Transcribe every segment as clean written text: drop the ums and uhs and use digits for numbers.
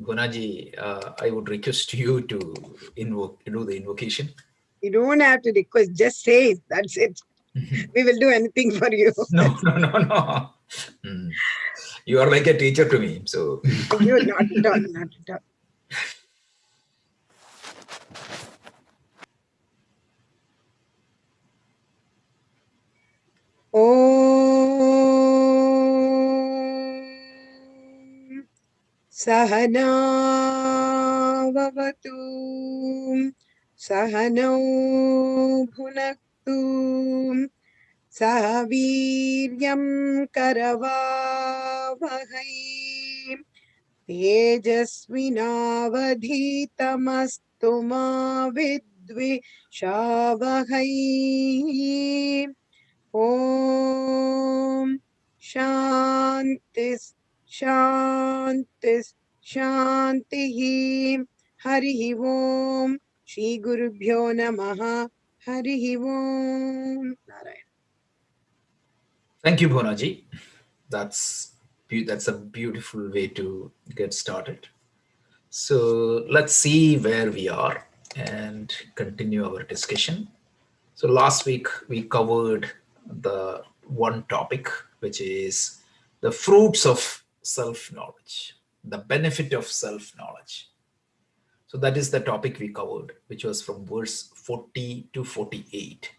Gunaji, I would request you to do the invocation. You don't have to request, just say it. That's it. We will do anything for you. No, no, no, no. Mm. You are like a teacher to me. So, You not at all, not at all. Om Sahana Vavatu Sahano Bhunaktu Sahaviryam Karavavahai Tejasvinavadhitamastu ma vidvishavahai. Om Shantis Shantis Shantihi Harihi Om Shri Gurubhyo Namaha Harihi Om Narayana. thank you, Gunaji. That's a beautiful way to get started. So let's see where we are and continue our discussion. So last week we covered the one topic, which is the fruits of self-knowledge, the benefit of self-knowledge. So that is the topic we covered, which was from verse 40 to 48.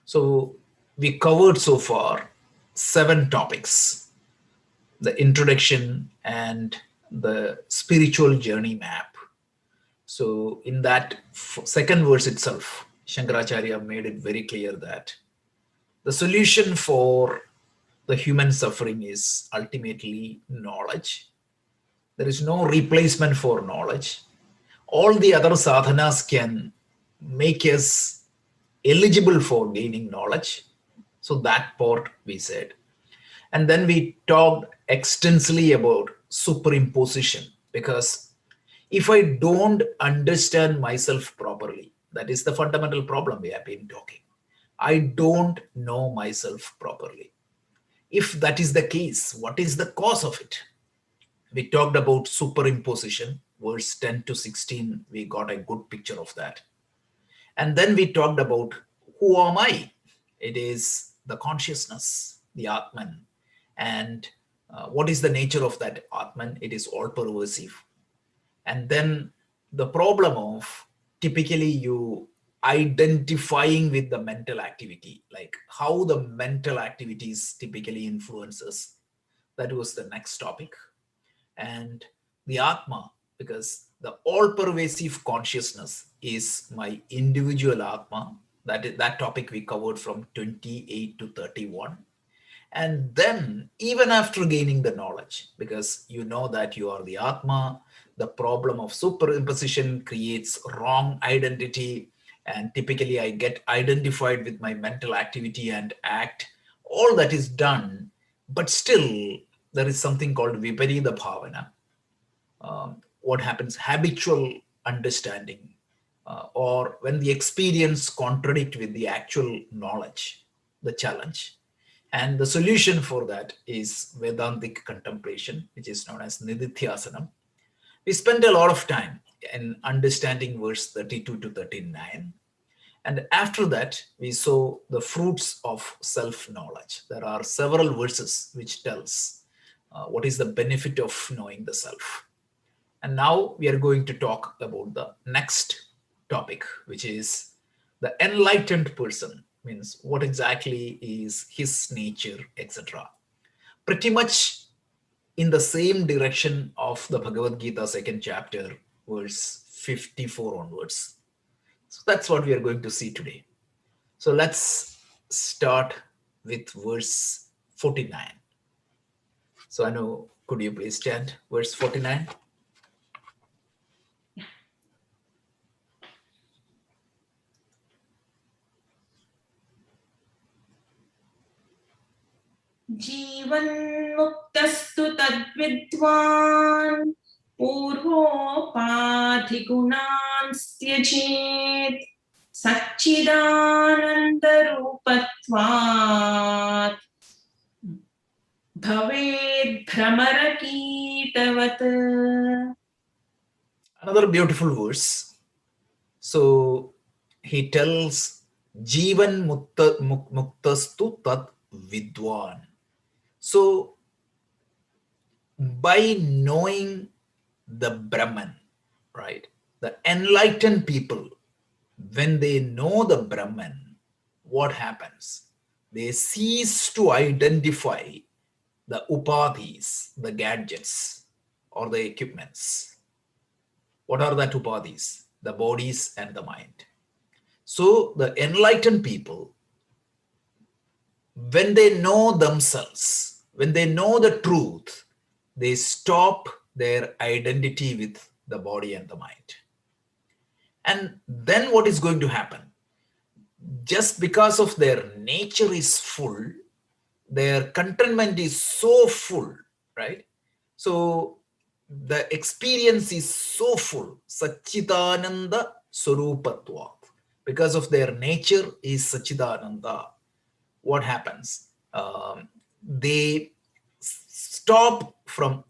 So we covered so far 7 topics: the introduction and the spiritual journey map. So in that second verse itself, Shankaracharya made it very clear that the solution for the human suffering is ultimately knowledge. There is no replacement for knowledge. All the other sadhanas can make us eligible for gaining knowledge. So that part we said. And then we talked extensively about superimposition, because if I don't understand myself properly, that is the fundamental problem we have been talking. I don't know myself properly. If that is the case, what is the cause of it? We talked about superimposition, verse 10 to 16. We got a good picture of that. And then we talked about who am I? It is the consciousness, the Atman. And what is the nature of that Atman? It is all pervasive. And then the problem of typically you identifying with the mental activity, like how the mental activities typically influences. That was the next topic. And the Atma, because the all-pervasive consciousness is my individual Atma. That topic we covered from 28 to 31. And then even after gaining the knowledge, because you know that you are the Atma, the problem of superimposition creates wrong identity. And typically I get identified with my mental activity and act. All that is done, but still there is something called viparita bhavana. What happens? Habitual understanding, or when the experience contradict with the actual knowledge, the challenge. And the solution for that is Vedantic contemplation, which is known as Nididhyasanam. We spent a lot of time in understanding verse 32 to 39. And after that, we saw the fruits of self-knowledge. There are several verses which tells what is the benefit of knowing the self. And now we are going to talk about the next topic, which is the enlightened person. Means what exactly is his nature, etc. Pretty much in the same direction of the Bhagavad Gita second chapter, verse 54 onwards. So that's what we are going to see today. So let's start with verse 49. So Anu, could you please chant verse 49? जीवन्मुक्तस्तु तद्विद्वान् पूर्वोपाधिगुणान् त्यजेत् सच्चिदानन्दरूपत्वात् भवेद्भ्रमरकीटवत्. Another beautiful verse. So he tells Jivan muktastu tat vidwan. So by knowing the Brahman, right? The enlightened people, when they know the Brahman, what happens? They cease to identify the upadhis, the gadgets, or the equipments. What are that upadhis? The bodies and the mind. So the enlightened people, when they know themselves, when they know the truth, they stop their identity with the body and the mind. And then what is going to happen? Just because of their nature is full, their contentment is so full, right? So the experience is so full, Sachidananda Surupatva. Because of their nature is Sachidananda, what happens? They stop from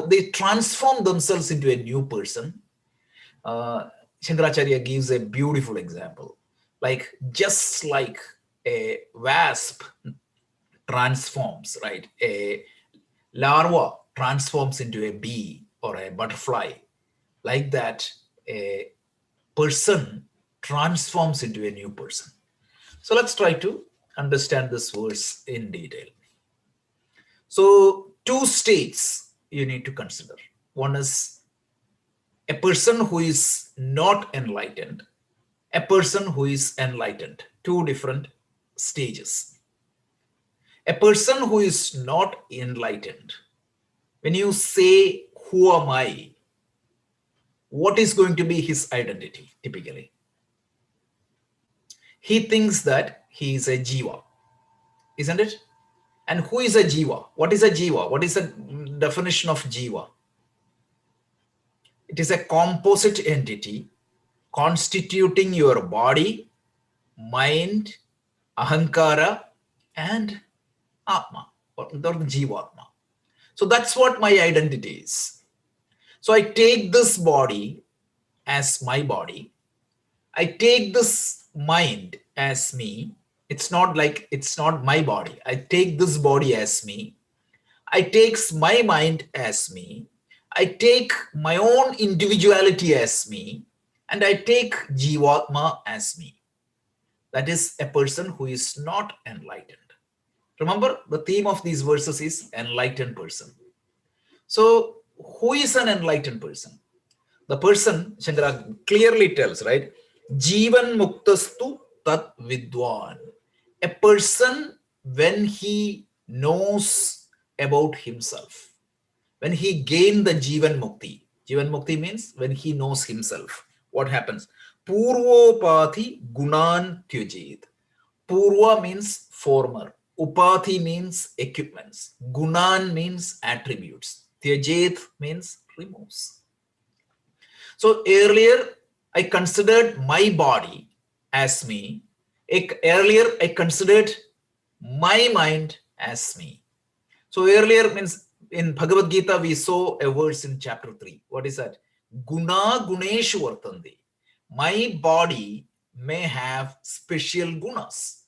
they transform themselves into a new person. Shankaracharya gives a beautiful example. Like, just like a wasp transforms, right? A larva transforms into a bee or a butterfly. Like that, a person transforms into a new person. So let's try to understand this verse in detail. So two states you need to consider. One is a person who is not enlightened, a person who is enlightened. Two different stages. A person who is not enlightened, when you say, who am I? What is going to be his identity typically? He thinks that he is a jiva, isn't it? And who is a jiva? What is a jiva? What is the definition of jiva? It is a composite entity constituting your body, mind, ahankara, and atma, or the jivatma. So that's what my identity is. So I take this body as my body. I take this mind as me. It's not like it's not my body. I take this body as me. I take my mind as me. I take my own individuality as me. And I take Jivatma as me. That is a person who is not enlightened. Remember, the theme of these verses is enlightened person. So who is an enlightened person? The person, Shankara clearly tells, right? Jivan muktastu tat vidwan. A person, when he knows about himself, when he gained the Jivan Mukti. Jivan Mukti means when he knows himself. What happens? Purvopati gunan tyujit. Purva means former. Upati means equipments. Gunan means attributes. Tyajit means removes. So earlier, I considered my body as me. Earlier, I considered my mind as me. So earlier means in Bhagavad Gita, we saw a verse in chapter 3. What is that? Guna guneshu vartandi. My body may have special gunas,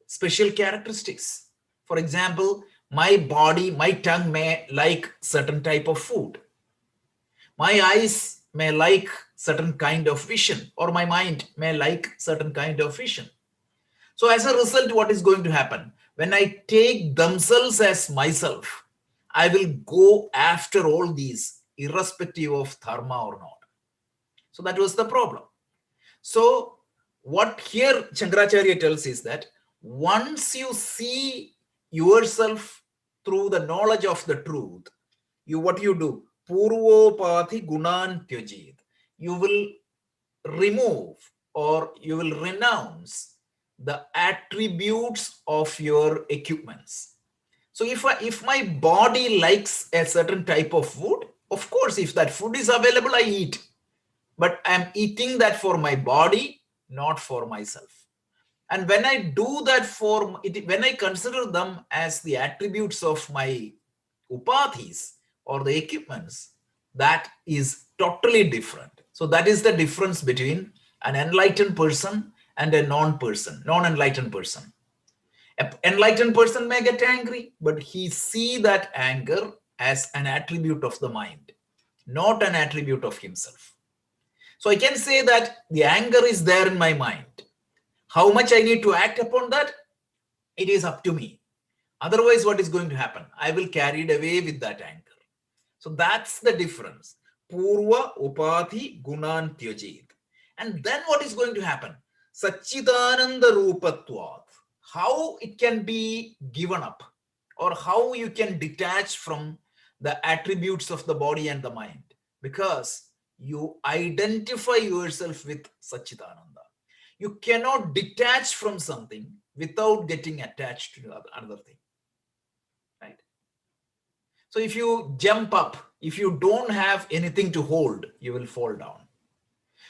special characteristics. For example, my body, my tongue may like certain type of food. My eyes may like certain kind of vision, or my mind may like certain kind of vision. So as a result, what is going to happen? When I take themselves as myself, I will go after all these, irrespective of dharma or not. So that was the problem. So what here Shankaracharya tells is that once you see yourself through the knowledge of the truth, what you do? Purvopati gunan tyajit. You will remove or you will renounce the attributes of your equipments. So if my body likes a certain type of food, of course, if that food is available, I eat. But I'm eating that for my body, not for myself. And when I do that for it, when I consider them as the attributes of my upadhis or the equipments, that is totally different. So that is the difference between an enlightened person and a non-enlightened person. An enlightened person may get angry, but he see that anger as an attribute of the mind, not an attribute of himself. So I can say that the anger is there in my mind. How much I need to act upon that, it is up to me. Otherwise, what is going to happen? I will carry it away with that anger. So that's the difference. Purva upati gunan tyajit. And then what is going to happen? Sachidananda rupatvat. How it can be given up, or how you can detach from the attributes of the body and the mind, because you identify yourself with Sachidananda. You cannot detach from something without getting attached to another thing. Right? So if you jump up, if you don't have anything to hold, you will fall down.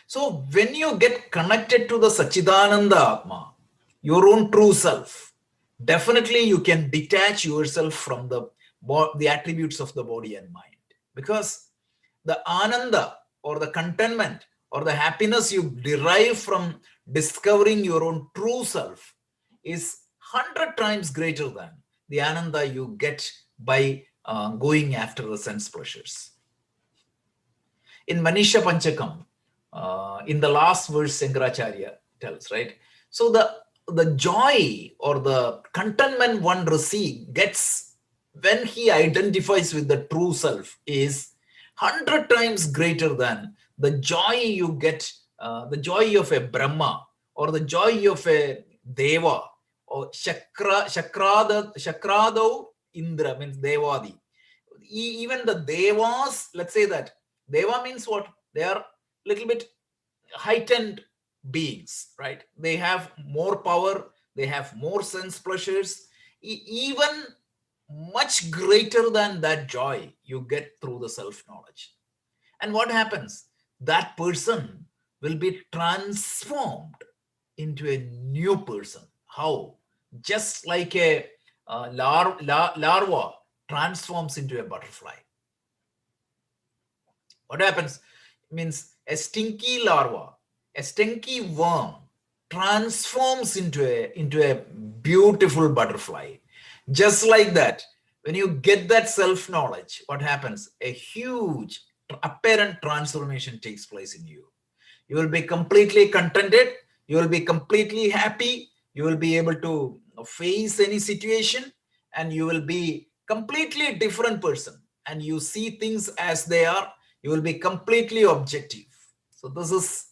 So when you get connected to the Sachidananda Atma, your own true self, definitely you can detach yourself from the attributes of the body and mind, because the ananda or the contentment or the happiness you derive from discovering your own true self is 100 times greater than the ananda you get by going after the sense pleasures. In Manisha Panchakam, in the last verse, Shankaracharya tells, right? So the joy or the contentment one gets when he identifies with the true self is 100 times greater than the joy you get, the joy of a Brahma or the joy of a Deva or Shakrado Indra means Devadi. Even the Devas, let's say that Deva means what? They are little bit heightened beings, right? They have more power, they have more sense pleasures, even much greater than that joy you get through the self-knowledge. And what happens? That person will be transformed into a new person. How? Just like a larva transforms into a butterfly. What happens? It means a stinky larva, a stinky worm transforms into a beautiful butterfly. Just like that, when you get that self-knowledge, what happens? A huge apparent transformation takes place in you. You will be completely contented. You will be completely happy. You will be able to face any situation, and you will be completely different person. And you see things as they are. You will be completely objective. So this is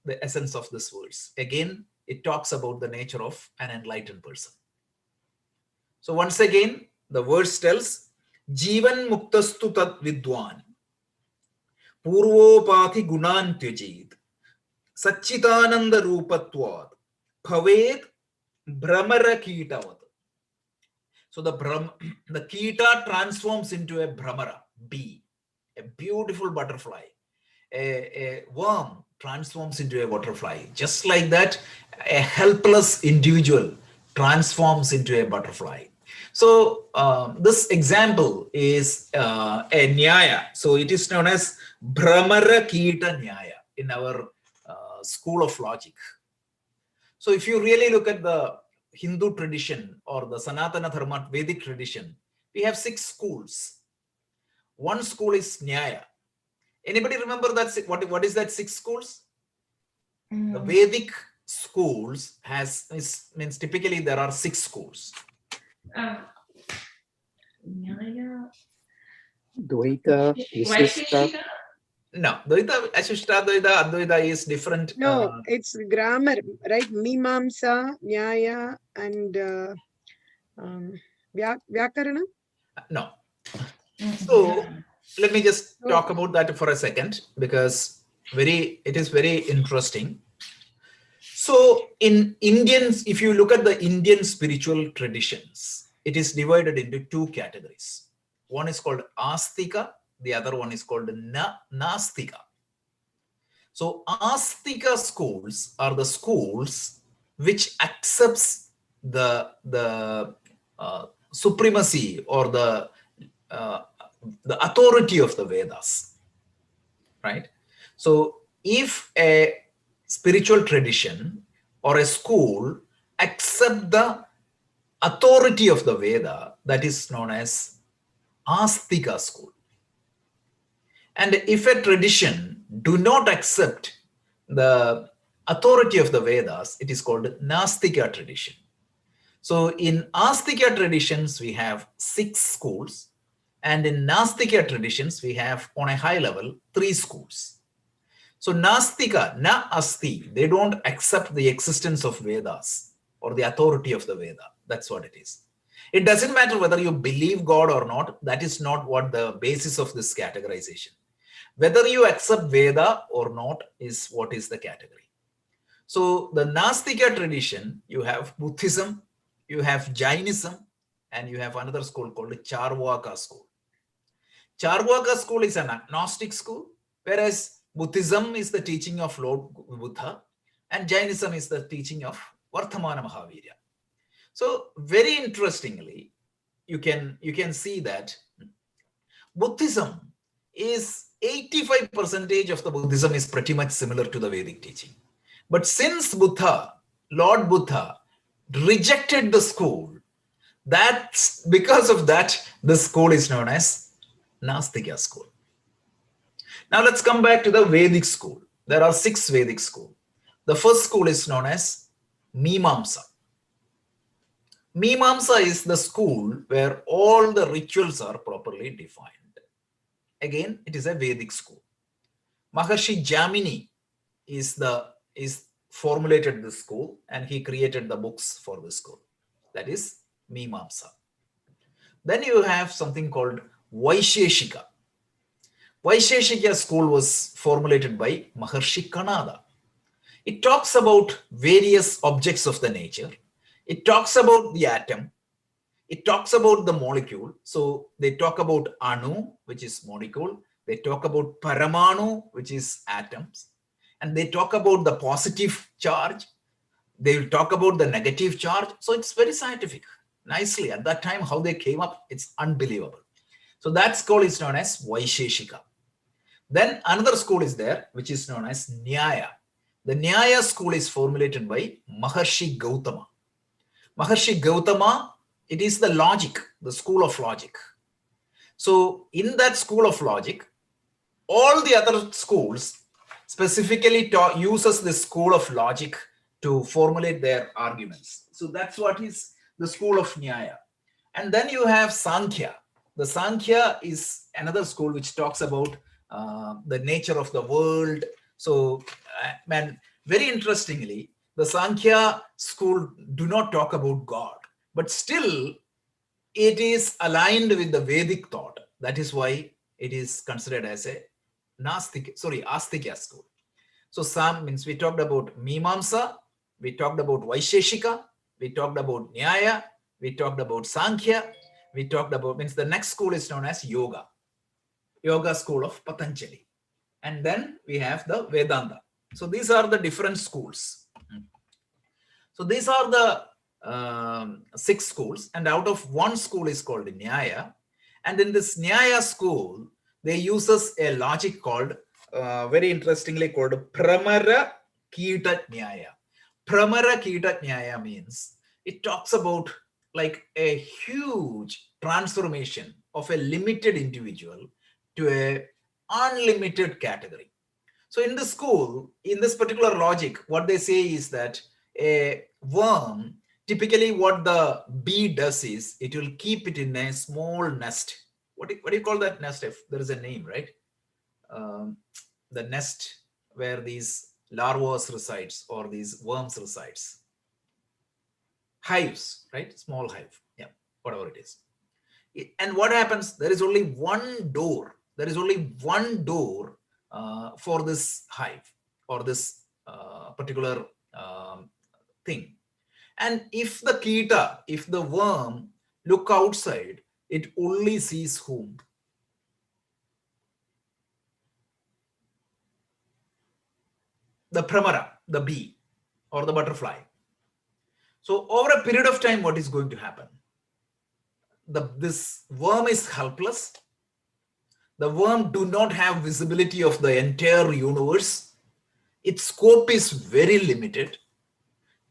the essence of this verse. Again, it talks about the nature of an enlightened person. So once again, the verse tells, Jivan muktastu tat vidwan, purvopati gunan tyajit, Sachitananda rupatvad, bhaved brahmara kitavat. So the kita transforms into a brahmara, bee, a beautiful butterfly. A worm transforms into a butterfly. Just like that, a helpless individual transforms into a butterfly. So this example is a nyaya. So it is known as Brahmara Kita Nyaya in our school of logic. So if you really look at the Hindu tradition or the Sanatana Dharma Vedic tradition, we have 6 schools. One school is Nyaya. Anybody remember that? What is that 6 schools? The Vedic schools means typically there are 6 schools. Nyaya. Dvaita, Visishta. No, Dvaita, Ashishtadvaita, Advaita is different. No, it's grammar, right? Mimamsa, Nyaya, and Vyakarana. No. So let me just talk about that for a second, because it is very interesting. So in Indians, if you look at the Indian spiritual traditions, it is divided into 2 categories. One is called Astika, the other one is called Nastika. So Astika schools are the schools which accepts the supremacy or the authority of the Vedas. right? So if a spiritual tradition or a school accept the authority of the Veda, that is known as Astika school. And if a tradition do not accept the authority of the Vedas, it is called Nastika tradition. So in Astika traditions, we have 6 schools. And in Nastika traditions, we have on a high level 3 schools. So Nastika, na asti, they don't accept the existence of Vedas or the authority of the Veda. That's what it is. It doesn't matter whether you believe God or not. That is not what the basis of this categorization. Whether you accept Veda or not is what is the category. So the Nastika tradition, you have Buddhism, you have Jainism, and you have another school called Charvaka school. Charvaka school is an agnostic school, whereas Buddhism is the teaching of Lord Buddha, and Jainism is the teaching of Vartamana Mahavirya. So very interestingly, you can see that Buddhism is 85% of the Buddhism is pretty much similar to the Vedic teaching. But since Lord Buddha rejected the school, that's because of that, the school is known as Nastika school. Now let's come back to the Vedic school. There are 6 Vedic schools. The first school is known as Mimamsa. Mimamsa is the school where all the rituals are properly defined. Again, it is a Vedic school. Maharshi Jamini is formulated this school, and he created the books for this school. That is Mimamsa. Then you have something called Vaisheshika. Vaisheshika school was formulated by Maharshi Kanada. It talks about various objects of the nature. It talks about the atom. It talks about the molecule. So they talk about Anu, which is molecule. They talk about Paramanu, which is atoms. And they talk about the positive charge. They will talk about the negative charge. So it's very scientific. Nicely, at that time, how they came up, it's unbelievable. So that school is known as Vaisheshika. Then another school is there, which is known as Nyaya. The Nyaya school is formulated by Maharshi Gautama. Maharshi Gautama, it is the logic, the school of logic. So in that school of logic, all the other schools specifically uses the school of logic to formulate their arguments. So that's what is the school of Nyaya. And then you have Sankhya. The Sankhya is another school which talks about the nature of the world. So, and very interestingly, the Sankhya school do not talk about God, but still it is aligned with the Vedic thought. That is why it is considered as a Astika school. So Sam means we talked about Mimamsa, we talked about Vaisheshika, we talked about Nyaya, we talked about Sankhya, we talked about, means the next school is known as Yoga school of Patanjali. And then we have the Vedanta. So these are the different schools. So these are the 6 schools, and out of one school is called Nyaya. And in this Nyaya school, they uses a logic called, very interestingly called Pramara Kita Nyaya. Pramara Kita Nyaya means it talks about like a huge transformation of a limited individual to a unlimited category. So in the school, in this particular logic, what they say is that a worm, typically what the bee does is it will keep it in a small nest. What do you call that nest? If there is a name, right? The nest where these larvae resides or these worms resides. Hives, right? Small hive. Yeah, whatever it is. And what happens? There is only one door. There is only one door for this hive or this particular thing. And if the kita, if the worm look outside, it only sees whom? The pramara, the bee or the butterfly. So over a period of time, what is going to happen? This worm is helpless. The worm do not have visibility of the entire universe. Its scope is very limited.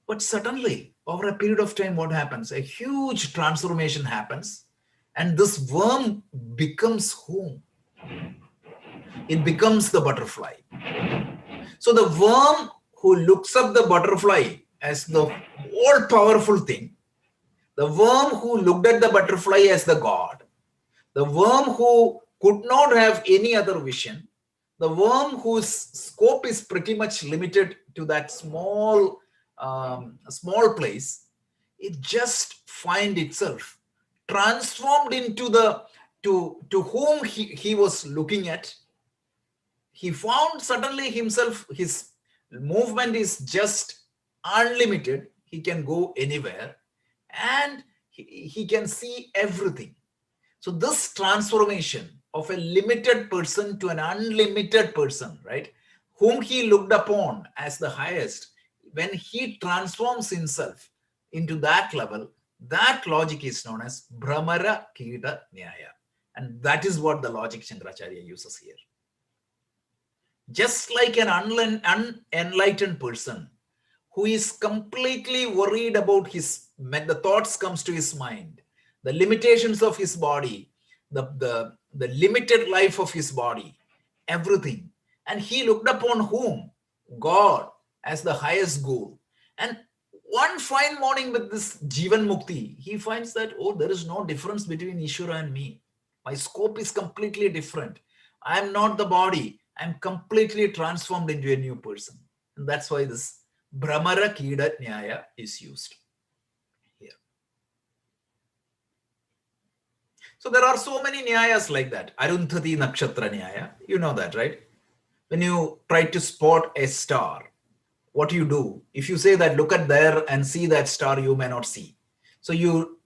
But suddenly, over a period of time, what happens? A huge transformation happens, and this worm becomes whom? It becomes the butterfly. So the worm who looks up the butterfly as the all-powerful thing, the worm who looked at the butterfly as the god, the worm who could not have any other vision, the worm whose scope is pretty much limited to that small place, it just find itself transformed into the to whom he was looking at. He found suddenly himself, his movement is just unlimited. He can go anywhere and he can see everything. So this transformation of a limited person to an unlimited person, right, whom he looked upon as the highest, when he transforms himself into that level, that logic is known as Brahmara Kida Nyaya. And that is what the logic Shankaracharya uses here. Just like an unenlightened person who is completely worried about when the thoughts comes to his mind, the limitations of his body, the limited life of his body, everything. And he looked upon whom? God as the highest goal. And one fine morning with this Jivan Mukti, he finds that, oh, there is no difference between Ishvara and me. My scope is completely different. I am not the body. I'm completely transformed into a new person. And that's why this Brahmara Kida Nyaya is used here. So there are so many Nyayas like that. Arundhati Nakshatra Nyaya. You know that, right? When you try to spot a star, what do? If you say that, look at there and see that star, you may not see. So you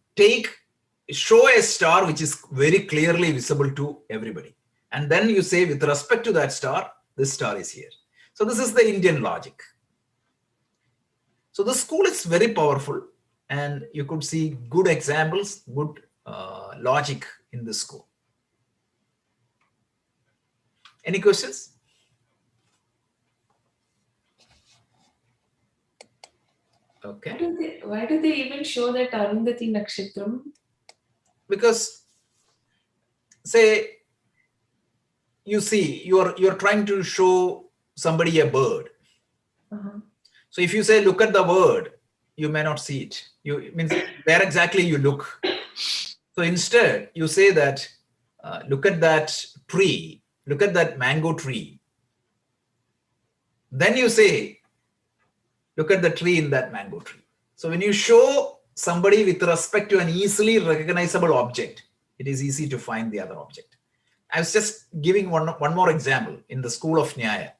show a star which is very clearly visible to everybody. And then you say, with respect to that star, this star is here. So this is the Indian logic. So the school is very powerful, and you could see good examples, good logic in this school. Any questions? Okay. Why do they even show that Arundhati Nakshatram? Because, say, you see, you're trying to show somebody a bird. So if you say, look at the bird, you may not see it. It means where exactly you look. So instead, you say that, look at that tree, look at that mango tree. Then you say, look at the tree in that mango tree. So when you show somebody with respect to an easily recognizable object, it is easy to find the other object. I was just giving one more example in the school of Nyaya.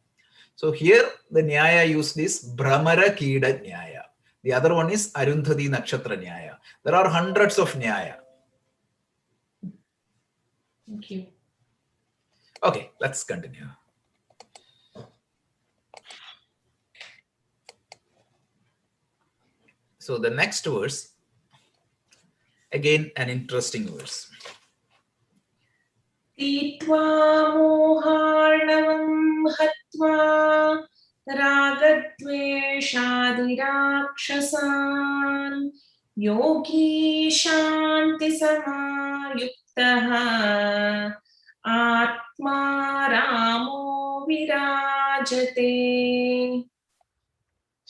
So here the Nyaya used this Brahmara Kida Nyaya. The other one is Arundhati Nakshatra Nyaya. There are hundreds of Nyaya. Thank you. Okay, let's continue. So the next verse, again an interesting verse. Titva moharnavam hatva ragadveshadirakshasan yogi shanti samayuktaha atma ramo virajate.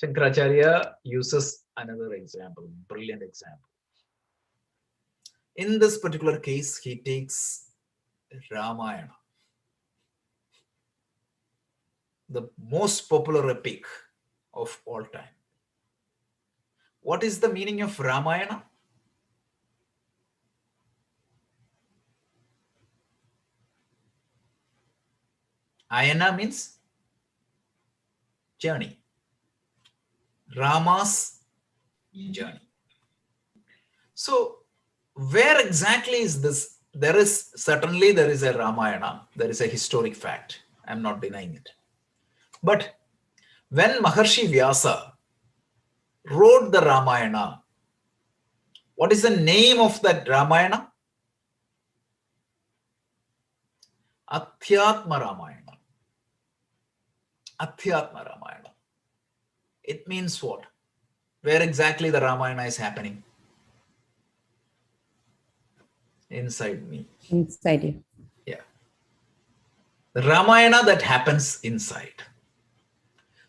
Shankaracharya uses another example, brilliant example. In this particular case, he takes Ramayana, the most popular epic of all time. What is the meaning of Ramayana? Ayana means journey. Rama's journey. So where exactly is this? There is a Ramayana. There is a historic fact. I'm not denying it. But when Maharshi Vyasa wrote the Ramayana, what is the name of that Ramayana? Adhyatma Ramayana. Adhyatma Ramayana. It means what? Where exactly the Ramayana is happening? Inside me. Inside you. Yeah. The Ramayana that happens inside.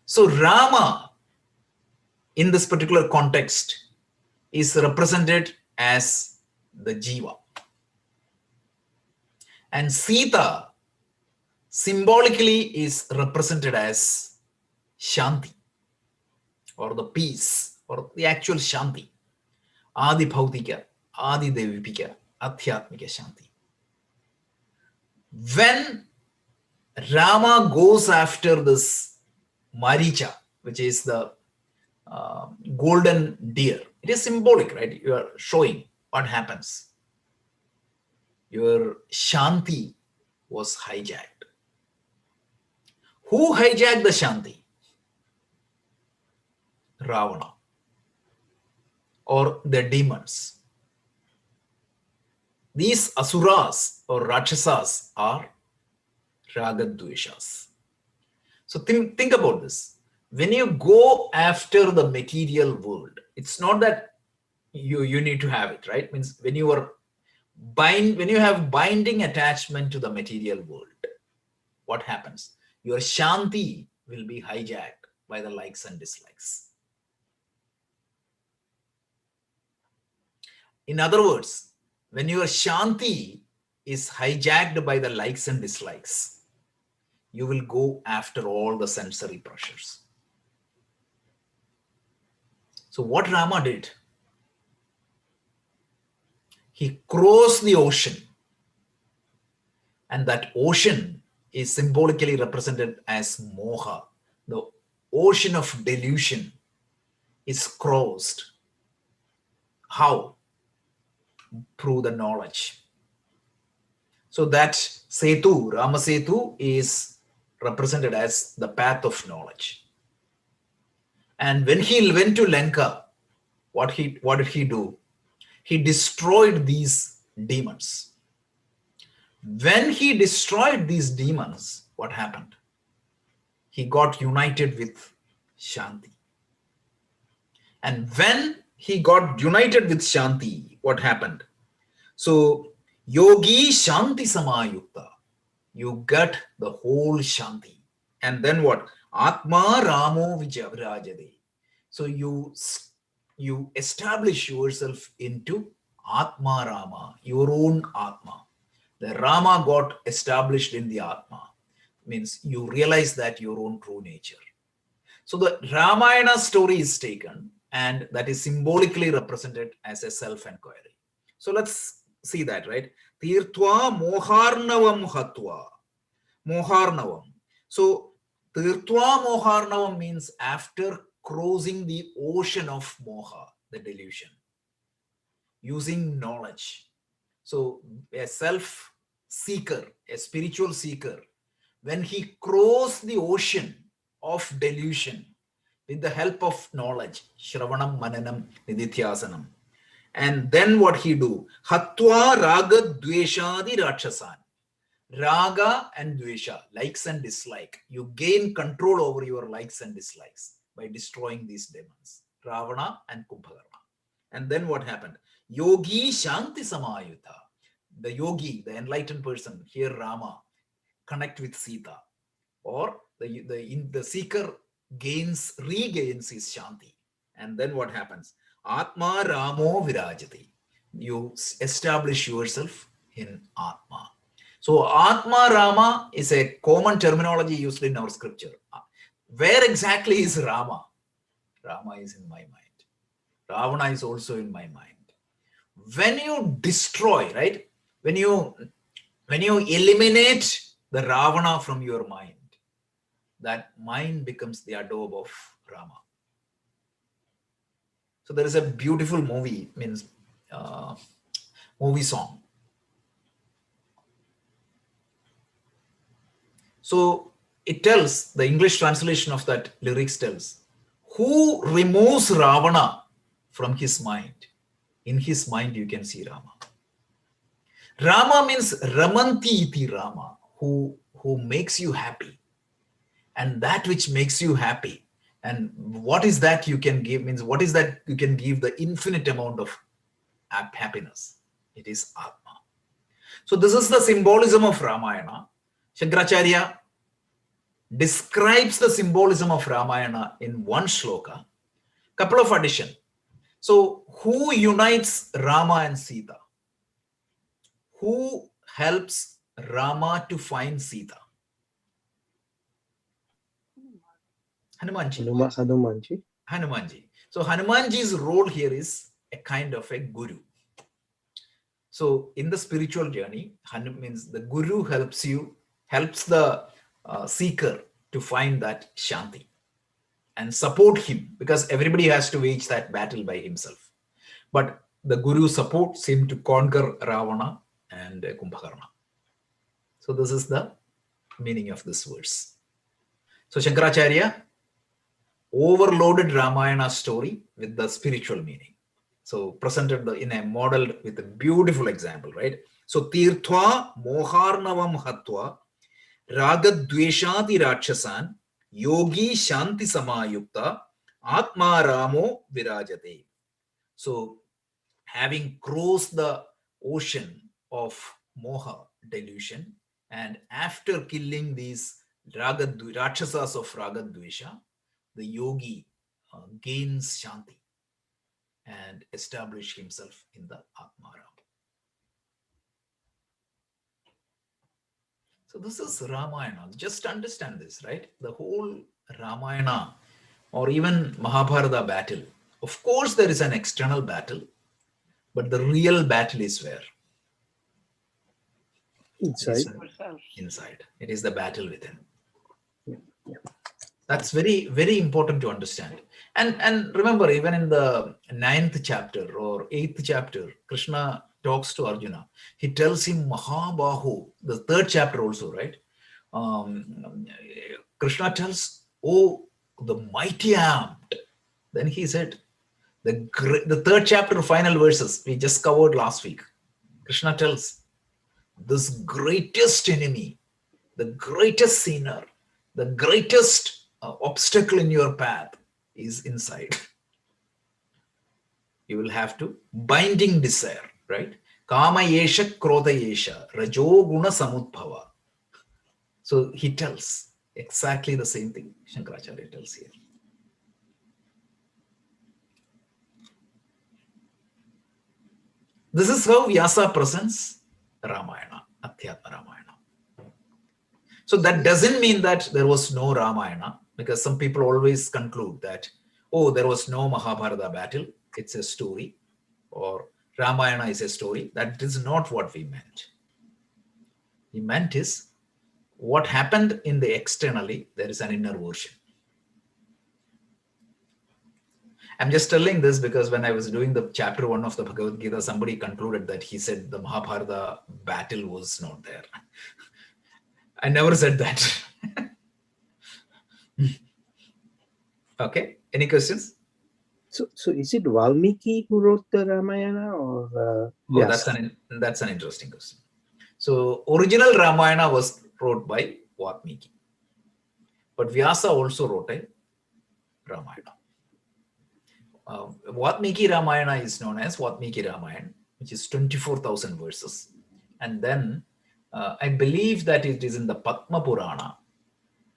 So Rama, in this particular context, is represented as the Jiva. And Sita symbolically is represented as Shanti, or the peace, or the actual Shanti. Adi Bhautika, Adi Devipika, Adhyatmika Shanti. When Rama goes after this Maricha, which is the golden deer, it is symbolic, right? You are showing what happens. Your Shanti was hijacked. Who hijacked the Shanti? Ravana, or the demons. These asuras or rakshasas are ragadveshas. So think about this. When you go after the material world, it's not that you need to have it, right? Means when you have binding attachment to the material world, what happens? Your Shanti will be hijacked by the likes and dislikes. In other words, when your Shanti is hijacked by the likes and dislikes, you will go after all the sensory pressures. So what Rama did, he crossed the ocean, and that ocean is symbolically represented as moha. The ocean of delusion is crossed. How? Through the knowledge. So that Setu, Rama Setu, is represented as the path of knowledge. And when he went to Lanka, what did he do? He destroyed these demons. When he destroyed these demons, what happened? He got united with Shanti. And when he got united with Shanti, what happened? So, Yogi Shanti Samayukta, you get the whole Shanti. And then what? Atma Ramo Vijavrajade. So you establish yourself into Atma Rama, your own Atma. The Rama got established in the Atma. Means you realize that your own true nature. So the Ramayana story is taken, and that is symbolically represented as a self-inquiry. So let's see that, right? Tirtva moharnavam hatva. Moharnavam. So Tirtva moharnavam means after crossing the ocean of moha, the delusion, using knowledge. So a self-seeker, a spiritual seeker, when he crossed the ocean of delusion with the help of knowledge, Shravanam, Mananam, Nidithyasanam, and then what he do? Hatva raga dveshadi rakshasan. Raga and dvesha, likes and dislike. You gain control over your likes and dislikes by destroying these demons, Ravana and Kumbhakarna. And then what happened? Yogi Shanti Samayuta. The yogi, the enlightened person, here Rama, connect with Sita. Or the seeker regains his Shanti. And then what happens? Atma Ramo Virajati. You establish yourself in Atma. So Atma Rama is a common terminology used in our scripture. Where exactly is Rama? Rama is in my mind. Ravana is also in my mind. When you destroy, right? When you eliminate the Ravana from your mind, that mind becomes the adobe of Rama. So there is a beautiful movie, movie song. So it tells, the English translation of that lyrics tells, who removes Ravana from his mind? In his mind you can see Rama. Rama means Ramanti iti Rama, who makes you happy, and that which makes you happy. And what is that you can give, means what is that you can give the infinite amount of happiness? It is Atma. So this is the symbolism of Ramayana. Shankaracharya describes the symbolism of Ramayana in one shloka. Couple of addition. So who unites Rama and Sita? Who helps Rama to find Sita? Hanumanji. Hanumanji. Hanumanji. So Hanumanji's role here is a kind of a guru. So in the spiritual journey, means the guru helps the seeker to find that Shanti and support him, because everybody has to wage that battle by himself. But the guru supports him to conquer Ravana and Kumbhakarna. So this is the meaning of this verse. So Shankaracharya overloaded Ramayana story with the spiritual meaning. So presented in a model with a beautiful example, right? So Tirthwa moharnavam hatva ragadveshati rakshasan yogi shanti samayukta atma ramo virajate. So having crossed the ocean of moha, delusion, and after killing these rakshasas of ragadvesha, the yogi gains shanti and establish himself in the Atmaram. So this is Ramayana. Just understand this, right? The whole Ramayana or even Mahabharata battle. Of course, there is an external battle, but the real battle is where? Inside. Inside. It is the battle within. Yeah. Yeah. That's very, very important to understand. And remember, even in the 9th chapter or 8th chapter, Krishna talks to Arjuna. He tells him Mahabahu, the 3rd chapter also, right? Krishna tells, oh, the mighty armed. Then he said, the 3rd chapter, final verses, we just covered last week. Krishna tells, this greatest enemy, the greatest sinner, the greatest obstacle in your path is inside. You will have to binding desire, right? Kama yesha krodha yesha rajo guna samudbhava. So he tells exactly the same thing Shankaracharya tells here. This is how Vyasa presents Ramayana, Adhyatma Ramayana. So that doesn't mean that there was no Ramayana, because some people always conclude that, oh, there was no Mahabharata battle, it's a story, or Ramayana is a story. That is not what we meant. We meant is what happened in the externally, there is an inner version. I'm just telling this because when I was doing the chapter 1 of the Bhagavad Gita, somebody concluded that he said the Mahabharata battle was not there. I never said that. Okay, any questions? So is it Valmiki who wrote the Ramayana, or that's an interesting question. So original Ramayana was wrote by Valmiki, but Vyasa also wrote a Ramayana. Valmiki Ramayana is known as Valmiki Ramayana, which is 24,000 verses, and then I believe that it is in the Padma Purana.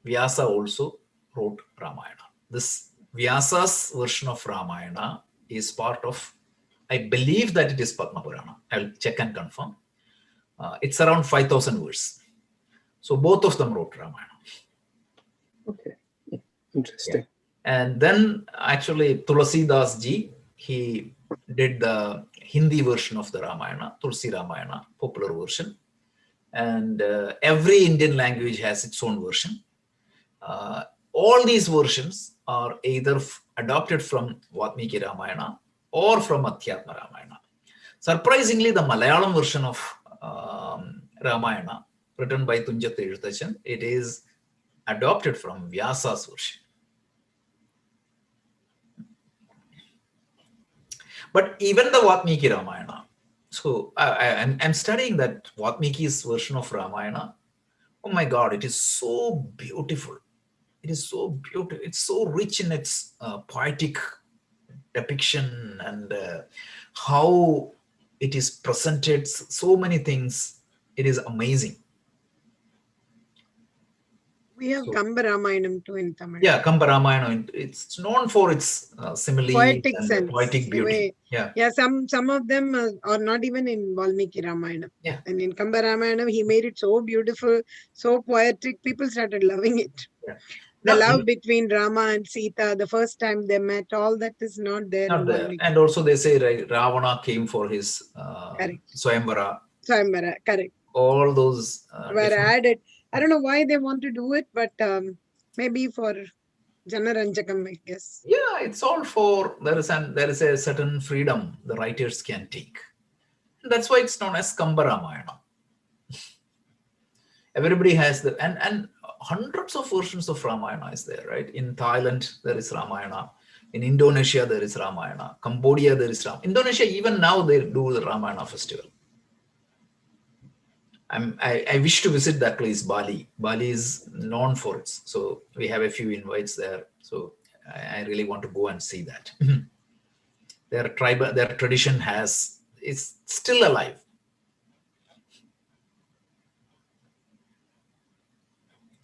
Vyasa also wrote Ramayana. This Vyasa's version of Ramayana is part of, I believe that it is Padma Purana. I'll check and confirm. It's around 5,000 verses. So both of them wrote Ramayana. Okay, interesting. Yeah. And then actually Tulsi Das ji, he did the Hindi version of the Ramayana, Tulsi Ramayana, popular version. And every Indian language has its own version. All these versions are either adopted from Valmiki Ramayana or from Adhyatma Ramayana. Surprisingly, the Malayalam version of Ramayana, written by Tunjat Ezhuthachan, it is adopted from Vyasa's version. But even the Valmiki Ramayana, so I'm studying that Valmiki's version of Ramayana Oh my God, it is so beautiful. It is so beautiful. It's so rich in its poetic depiction and how it is presented. So many things. It is amazing. We have So, Kamba Ramayanam too in Tamil. yeah, Ramayana. It's known for its simile Poetic and sense. poetic The beauty. way, Yeah, some of them are not even in Valmiki Ramayana. yeah. And in Kamba Ramayana, he made it so beautiful, so poetic. People started loving it. Yeah. The No, love between Rama and Sita, the first time they met, all that is not there not in there. Valmiki. And also they say right, Ravana came for his Correct. Swayamvara. Swayamvara, correct. All those Were different. added. I don't know why they want to do it, but maybe for Janaranjakam, I guess. Yeah, it's all for there is a certain freedom the writers can take. That's why it's known as Kamba Ramayana. Everybody has and hundreds of versions of Ramayana is there, right? In Thailand there is Ramayana. In Indonesia there is Ramayana. Cambodia there is Ramayana. Indonesia even now they do the Ramayana festival. I wish to visit that place, Bali. Bali is known for it. So we have a few invites there. So I really want to go and see that. Their tribe, their tradition is still alive.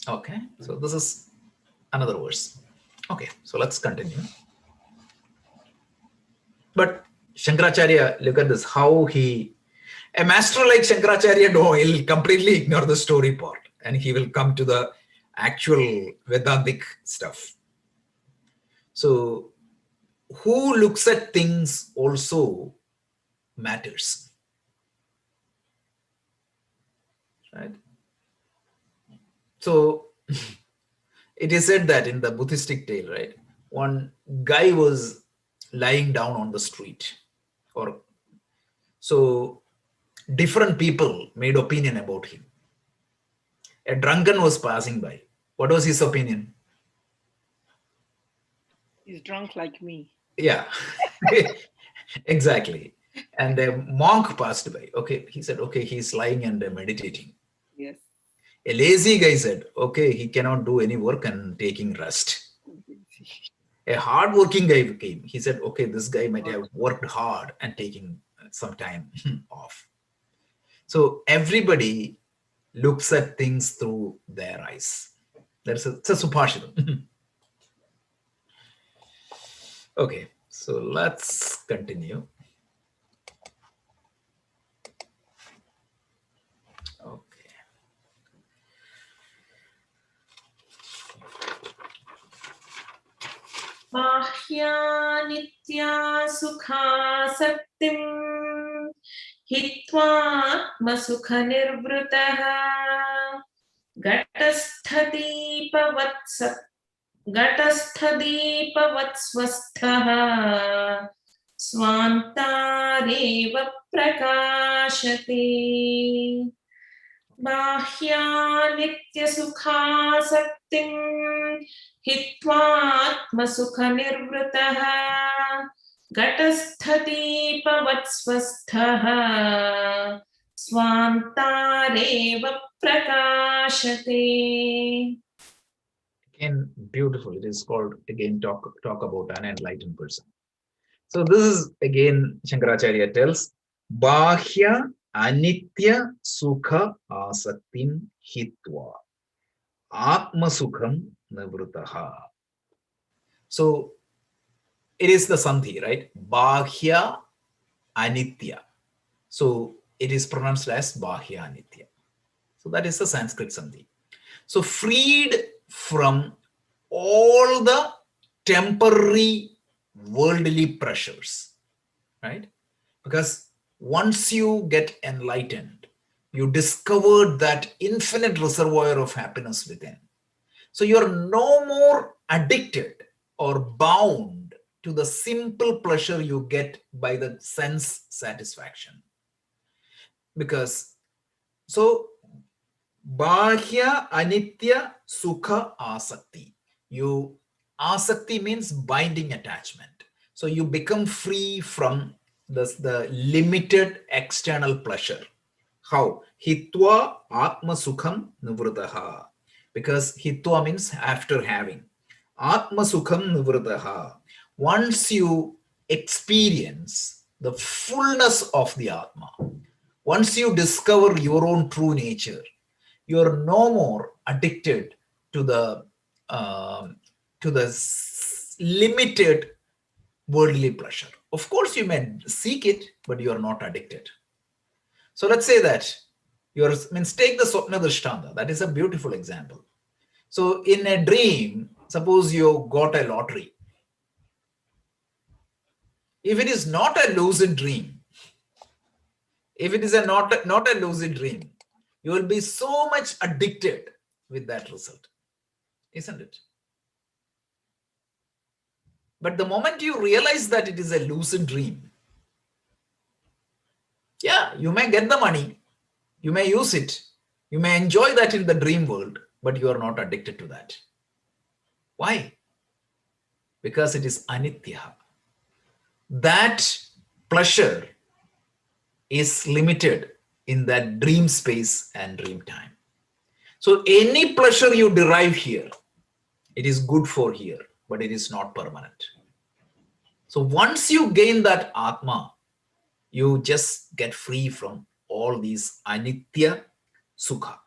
Okay, so this is another verse. Okay, so let's continue. But Shankaracharya, look at this, how a master like Shankaracharya, no, he'll completely ignore the story part and he will come to the actual Vedantic stuff. So, who looks at things also matters, right? So, it is said that in the Buddhistic tale, right? One guy was lying down on the street, or so different people made opinion about him. A drunken was passing by. What was his opinion? He's drunk like me. Yeah, exactly. And a monk passed by. Okay, he said, okay, he's lying and meditating. Yes. A lazy guy said, okay, he cannot do any work and taking rest. A hard-working guy came. He said, okay, this guy might have worked hard and taking some time off. So everybody looks at things through their eyes. It's a Subhashita. Okay, so let's continue. Okay. बाह्या नित्या सुखासक्तिम् हित्वात्मसुखनिर्वृतः घटस्थदीपवत्स्वस्थः स्वान्तारेव प्रकाशते बाह्या नित्यसुखासक्तिम् हित्वात्मसुखनिर्वृतः घटस्थदीपवत्स्वस्थः स्वान्तारेव प्रकाशते. Again, beautiful. It is called, again, talk about an enlightened person. So this is, again, Shankaracharya tells, Bahya anitya sukha asaktim hitva atma sukham nivrutaha. So it is the sandhi, right? Bahya anitya. So it is pronounced as Bahya anitya. So that is the Sanskrit sandhi. So freed from all the temporary worldly pressures, right? Because once you get enlightened, you discover that infinite reservoir of happiness within. So you're no more addicted or bound to the simple pleasure you get by the sense satisfaction. Because, so Bahya anitya sukha asakti. Asakti means binding attachment. So you become free from the limited external pleasure. How? Hitva atma sukham nivrataha. Because hitva means after having. Atma sukham nivrataha. Once you experience the fullness of the Atma, once you discover your own true nature, you're no more addicted to the um, limited worldly pleasure. Of course, you may seek it, but you are not addicted. So let's say that means take the Swapna Drishtanta. That is a beautiful example. So in a dream, suppose you got a lottery. If it is not a lucid dream, if it is not a lucid dream, you will be so much addicted with that result, isn't it? But the moment you realize that it is a lucid dream, yeah, you may get the money, you may use it, you may enjoy that in the dream world, but you are not addicted to that. Why? Because it is anitya. That pleasure is limited in that dream space and dream time. So any pleasure you derive here, it is good for here, but it is not permanent. So once you gain that Atma, you just get free from all these anitya, sukha,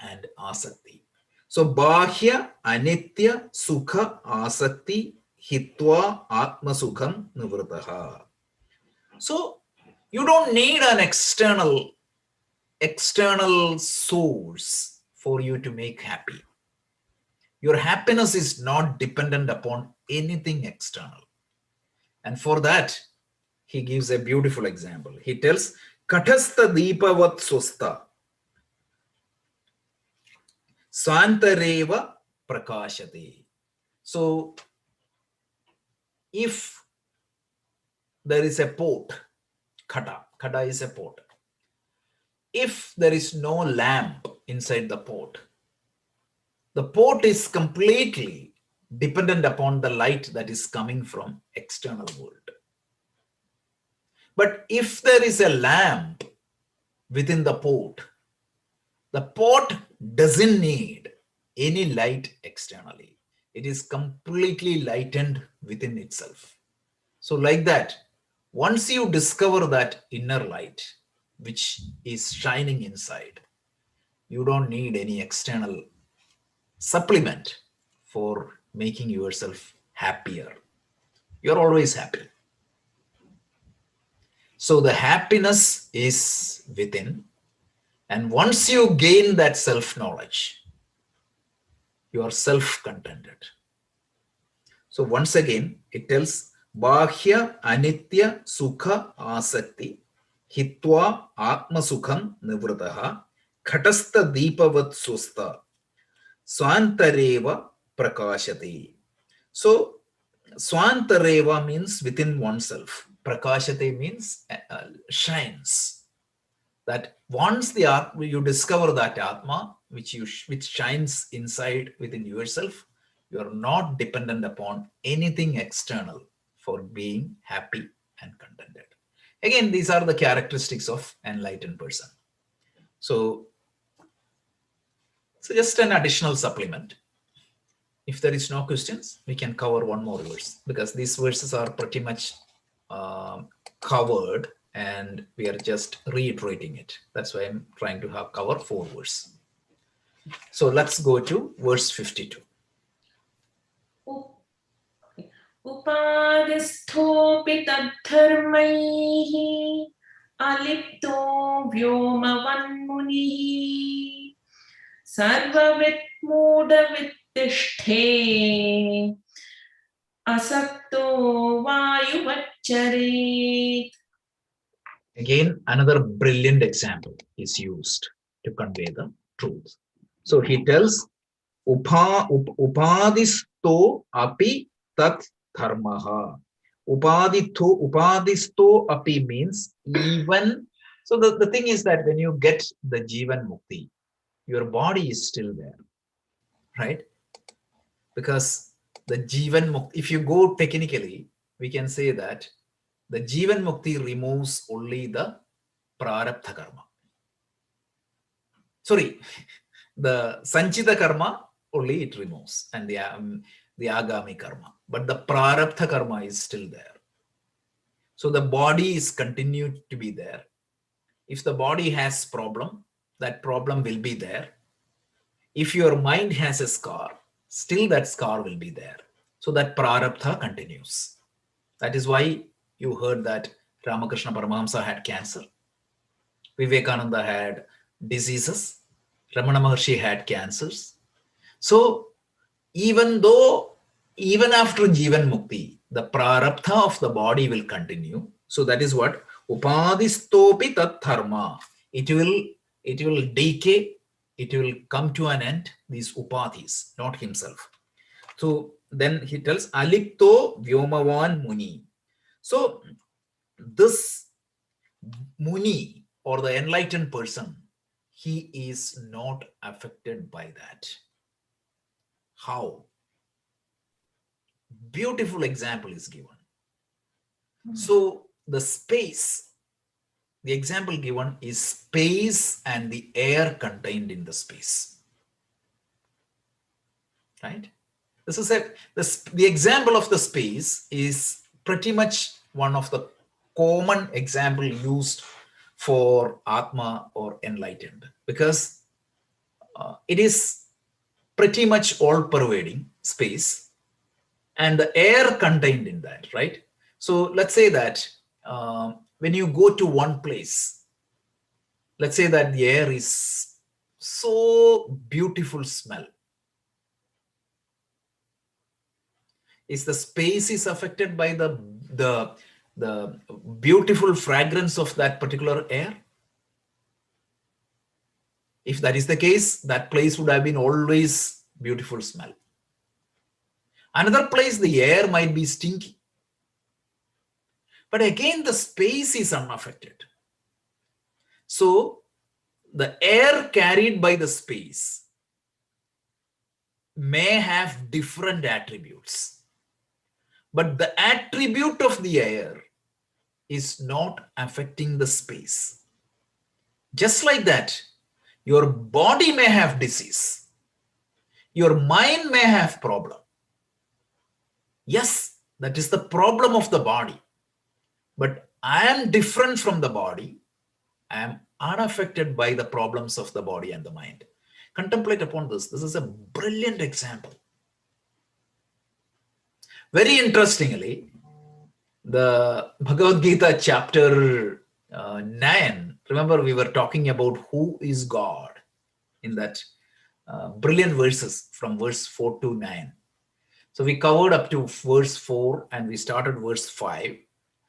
and asakti. So bahya, anitya, sukha, asakti, hitva, atma sukham, nivrataha. So you don't need an external source for you to make happy. Your happiness is not dependent upon anything external. And for that, he gives a beautiful example. He tells, Katastha Deepavat Swastha Swantareva Prakashati. So, if there is a pot, kata is a pot. If there is no lamp inside the pot is completely dependent upon the light that is coming from external world. But if there is a lamp within the pot doesn't need any light externally. It is completely lightened within itself. So like that, once you discover that inner light, which is shining inside, you don't need any external supplement for making yourself happier. You're always happy. So the happiness is within. And once you gain that self-knowledge, you are self-contented. So once again, it tells Bahya Anitya Sukha Asakti Hitva Atma Sukham Nivrataha Khatastha Deepavat Susta Swantareva Prakashati. So Swantareva means within oneself. Prakashate means shines. That once you discover that Atma, which shines inside within yourself, you are not dependent upon anything external for being happy and contented. Again, these are the characteristics of enlightened person. So just an additional supplement. If there is no questions, we can cover one more verse because these verses are pretty much covered and we are just reiterating it. That's why I'm trying to cover 4 verses. So let's go to verse 52. Upadisthopi tadharmaiः alipto vyomavanmuniः sarvavit mudavittishthe asakto vayuvaccharet. Again, another brilliant example is used to convey the truth. So he tells, Upadisto api tat dharmaha. Upadisto api means even. So the thing is that when you get the Jivan Mukti, your body is still there, right? Because the Jivan Mukti, if you go technically, we can say that the Jivan Mukti removes only the Prarabdha karma. sorry, the sanchita karma only it removes, and the agami karma, but the prarabdha karma is still there. So the body is continued to be there. If the body has problem, that problem will be there. If your mind has a scar, still that scar will be there. So that prarabdha continues. That is why you heard that Ramakrishna Paramahamsa had cancer, Vivekananda had diseases, Ramana Maharshi had cancers. So even after Jivan Mukti, the prarabdha of the body will continue. So that is what upadhistopi tat dharma. It will decay, it will come to an end, these upadhis, not himself. So then he tells alipto vyomavan muni. So this Muni or the enlightened person, he is not affected by that. How? Beautiful example is given. So the space, the example given is space and the air contained in the space. Right? This is the example of the space is pretty much one of the common example used for Atma or enlightened, because it is pretty much all pervading space and the air contained in that, right? So let's say that when you go to one place, let's say that the air is so beautiful smell. Is the space is affected by the beautiful fragrance of that particular air? If that is the case, that place would have been always beautiful smell. Another place, the air might be stinky. But again, the space is unaffected. So the air carried by the space may have different attributes. But the attribute of the air is not affecting the space. Just like that, your body may have disease. Your mind may have problem. Yes, that is the problem of the body. But I am different from the body. I am unaffected by the problems of the body and the mind. Contemplate upon this. This is a brilliant example. Very interestingly, the Bhagavad Gita chapter 9, remember we were talking about who is God in that brilliant verses from verse 4 to 9. So we covered up to verse 4 and we started verse 5,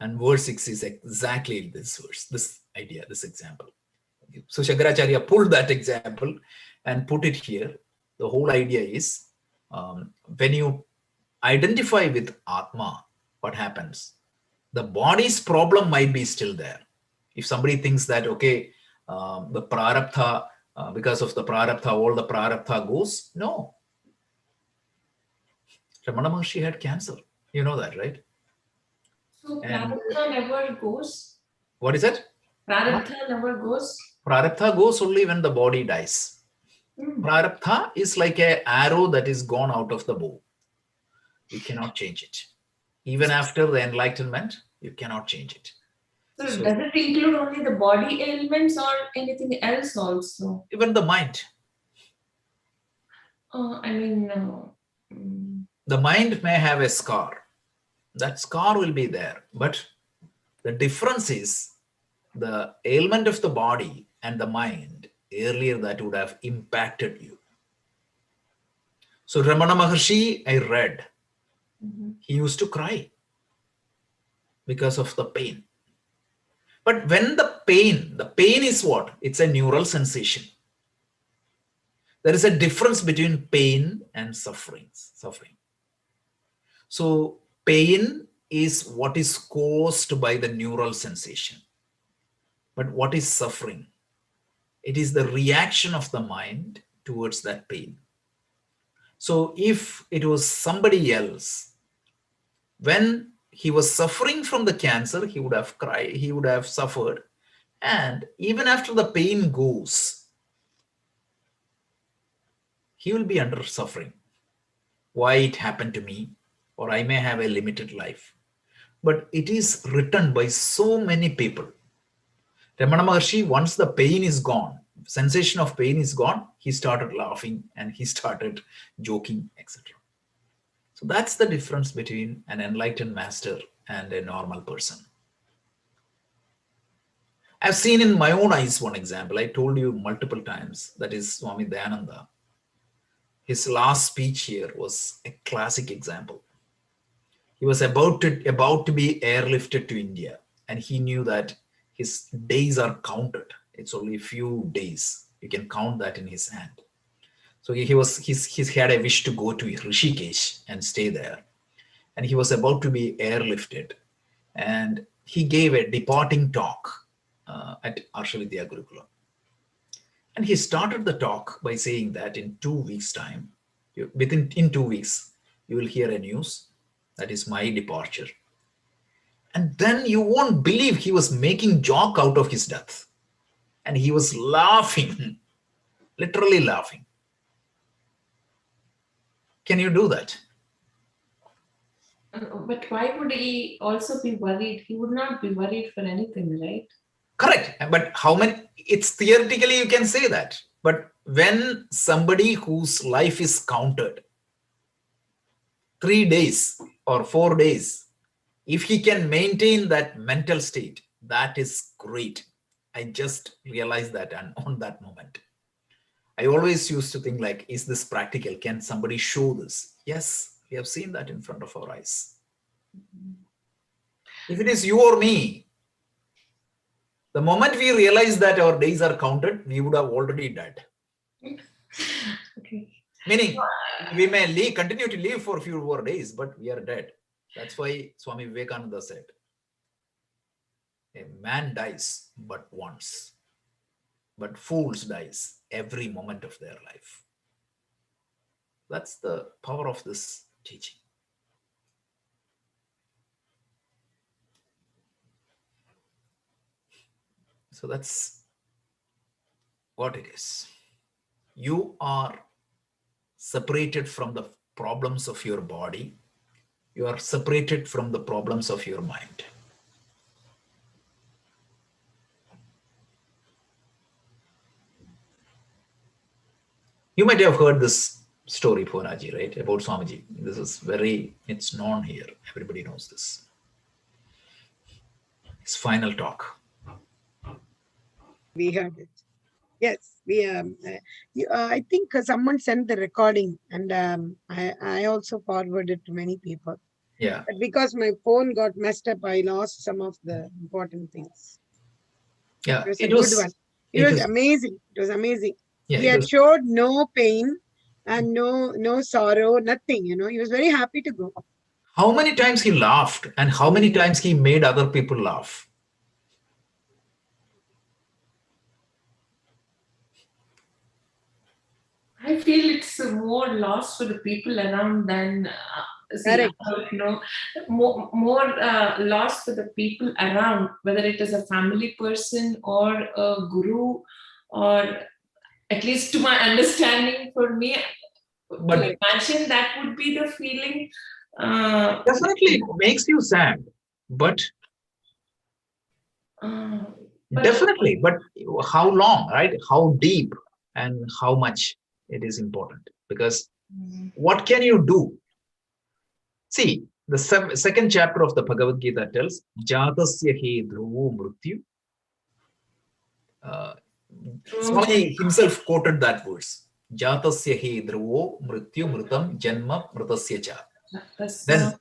and verse 6 is exactly this verse, this idea, this example. So Shankaracharya pulled that example and put it here. The whole idea is when you identify with Atma, what happens? The body's problem might be still there. If somebody thinks that, okay, the prarabdha, because of the prarabdha, all the prarabdha goes, no. Ramana Maharshi had cancer. You know that, right? So And Prarabdha never goes. what is it? Prarabdha never goes. Prarabdha goes only when the body dies. Prarabdha is like an arrow that is gone out of the bow. You cannot change it. Even after the enlightenment, you cannot change it. So does it include only the body ailments or anything else also? Even the mind. The mind may have a scar. That scar will be there. But the difference is the ailment of the body and the mind, earlier that would have impacted you. So Ramana Maharshi, I read, he used to cry because of the pain. But when the pain is what? It's a neural sensation. There is a difference between pain and suffering. So pain is what is caused by the neural sensation. But what is suffering? It is the reaction of the mind towards that pain. So if it was somebody else, when he was suffering from the cancer, he would have cried, he would have suffered. And even after the pain goes, he will be under suffering. Why it happened to me, or I may have a limited life. But it is written by so many people. Ramana Maharshi, once the pain is gone, sensation of pain is gone, he started laughing and he started joking, etc. So that's the difference between an enlightened master and a normal person. I've seen in my own eyes one example. I told you multiple times, that is Swami Dayananda. His last speech here was a classic example. He was about to be airlifted to India, and he knew that his days are counted. It's only a few days. You can count that in his hand. So he's had a wish to go to Rishikesh and stay there. And he was about to be airlifted. And he gave a departing talk at Arshavidya Gurukula. And he started the talk by saying that in 2 weeks' time, in 2 weeks, you will hear a news. That is my departure. And then you won't believe he was making joke out of his death. And he was laughing, literally laughing. Can you do that? But why would he also be worried? He would not be worried for anything, right? Correct. But how many, it's theoretically you can say that. But when somebody whose life is counted, 3 days or 4 days, if he can maintain that mental state, that is great. I just realized that, and on that moment, I always used to think like, is this practical? Can somebody show this? Yes, we have seen that in front of our eyes. If it is you or me, the moment we realize that our days are counted, we would have already died. Okay. Meaning, we may continue to live for a few more days, but we are dead. That's why Swami Vivekananda said, a man dies but once, but fools dies every moment of their life. That's the power of this teaching. So that's what it is. You are separated from the problems of your body. You are separated from the problems of your mind. You might have heard this story, Poonaji, right? About Swamiji. This is it's known here. Everybody knows this. His final talk. We heard it. Yes, I think someone sent the recording, and I also forwarded to many people. Yeah. But because my phone got messed up, I lost some of the important things. Yeah. It was a good one. It was amazing. It was amazing. Yeah, he had showed no pain and no sorrow, nothing. He was very happy to go. How many times he laughed and how many times he made other people laugh. I feel it's more loss for the people around than more loss for the people around, whether it is a family person or a guru, or at least to my understanding, for me, but to imagine that would be the feeling. Definitely it makes you sad, but definitely, but how long, right? How deep and how much it is important, because what can you do? See, the second chapter of the Bhagavad Gita tells, Jatasya he dhruvo mrityu. Swami himself quoted that verse. Jatasya he dhruvo mrityu mritam janma mritasya cha. Then,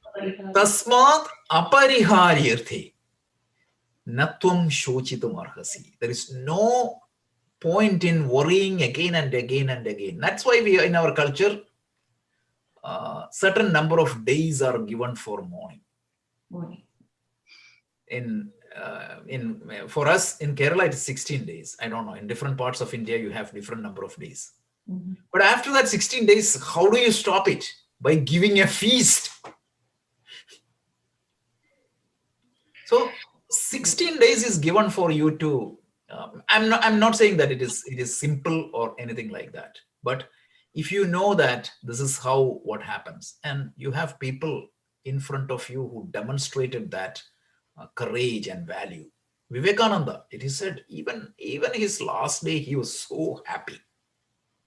tasmat apariharyarthe natvam shochitam arhasi. There is no point in worrying again and again and again. That's why we, in our culture, certain number of days are given for mourning. For us in Kerala, it is 16 days. I don't know. In different parts of India, you have different number of days. But after that 16 days, how do you stop it? By giving a feast. So 16 days is given for you to. I'm not saying that it is simple or anything like that. But if you know that this is how what happens, and you have people in front of you who demonstrated that courage and value. Vivekananda, it is said, even his last day, he was so happy.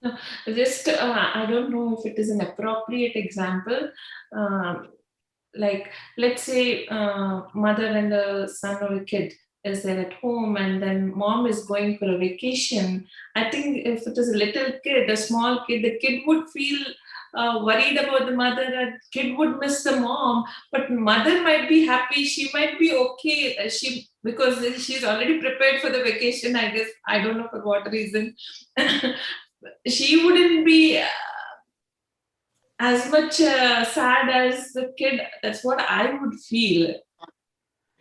No, just I don't know if it is an appropriate example. Um, like, let's say mother and a son or a kid is there at home, and then mom is going for a vacation. I think if it is a little kid, a small kid, the kid would feel worried about the mother, and kid would miss the mom, but mother might be happy, she might be okay, she, because she's already prepared for the vacation, I guess. I don't know for what reason. She wouldn't be as much sad as the kid. That's what I would feel.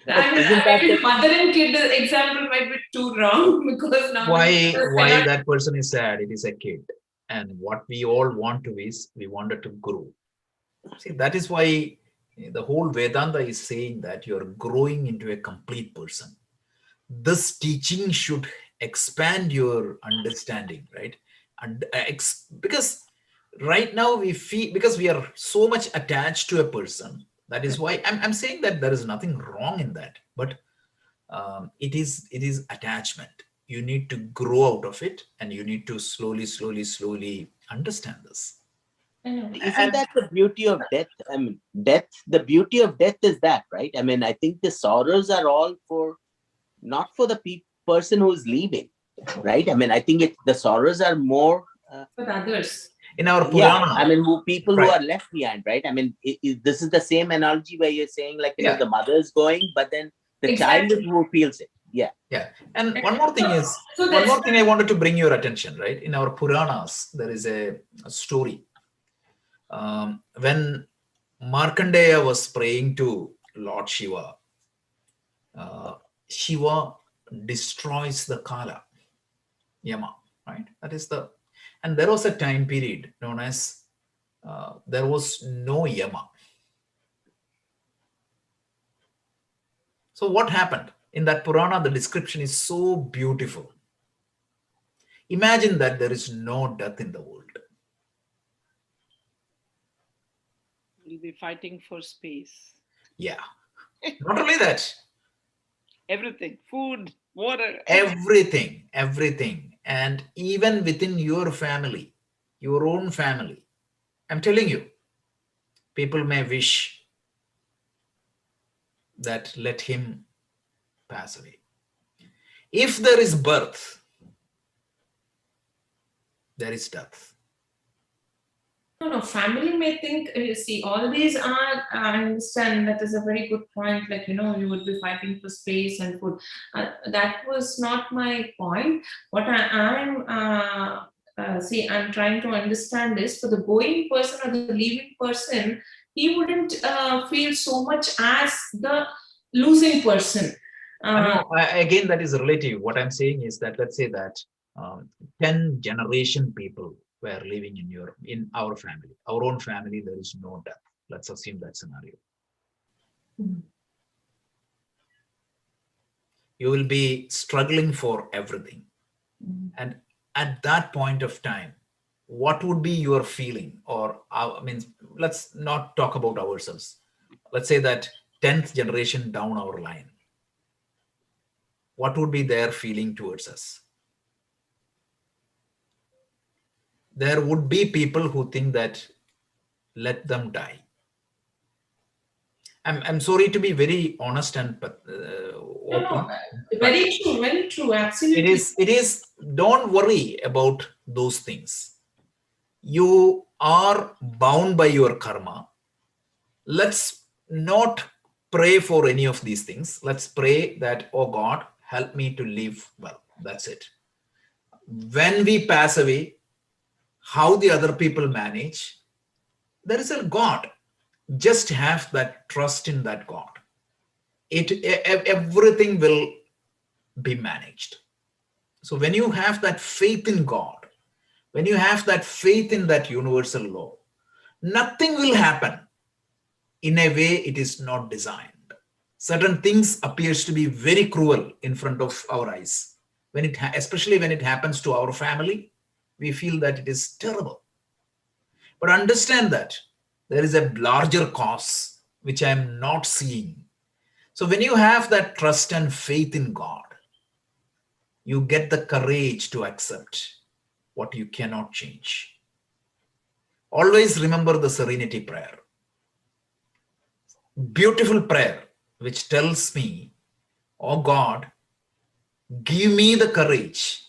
I mean, isn't that maybe the the mother and kid example might be too wrong because now the mother Why cannot. that person is sad? It is a kid, and what we all want to is we wanted to grow. See, that is why the whole Vedanta is saying that you're growing into a complete person. This teaching should expand your understanding, right? And because right now we feel, because we are so much attached to a person, that is why I'm saying that there is nothing wrong in that, but it is attachment. You need to grow out of it, and you need to slowly understand this. I know. isn't And that the beauty of death? I mean, death, the beauty of death is that, right? I mean, I think the sorrows are all for, not for the person who's leaving, right? I mean, I think the sorrows are more, For the others. in our yeah, Purana, I mean, people who right? are left behind, right? I mean, this is the same analogy where you're saying, like, Yeah, the mother is going, but then the child is Exactly. who feels it. Yeah. yeah. And And one more thing is, so one that's more thing I wanted to bring your attention, right? In our Puranas, there is a story. When Markandeya was praying to Lord Shiva, uh, Shiva destroys the Kala, Yama, right? That is the, and there was a time period known as there was no Yama. So what happened? In that Purana, the description is so beautiful. Imagine that there is no death in the world. We'll be fighting for space. Yeah. Not only that, Everything, food, water, everything. And even within your family, your own family, I'm telling you, people may wish that let him pass away. If there is birth, there is death. no. Family may think, you see, all these are, I understand that is a very good point. Like, you would be fighting for space and food. That was not my point. What see, I'm trying to understand is for the going person or the leaving person, he wouldn't feel so much as the losing person. I know, again, that is relative. What I'm saying is that, let's say that 10 generation people were living in our family, our own family, there is no death. Let's assume that scenario. Mhm. You will be struggling for everything. Mhm. And at that point of time, what would be your feeling? Or, I mean, let's not talk about ourselves. Let's say that 10th generation down our line. What would be their feeling towards us? There would be people who think that let them die. I'm sorry to be very honest and No, open, but very true, it absolutely. is it is don't worry about those things. You are bound by your karma. Let's not pray for any of these things. Let's pray that, oh God, help me to live well. That's it. When we pass away, how the other people manage, there is a God. Just have that trust in that God. Everything will be managed. So when you have that faith in God, when you have that faith in that universal law, nothing will happen in a way it is not designed. Certain things appears to be very cruel in front of our eyes. Especially when it happens to our family, we feel that it is terrible. But understand that there is a larger cause which I am not seeing. So when you have that trust and faith in God, you get the courage to accept what you cannot change. Always remember the serenity prayer. Beautiful prayer which tells me, oh God, give me the courage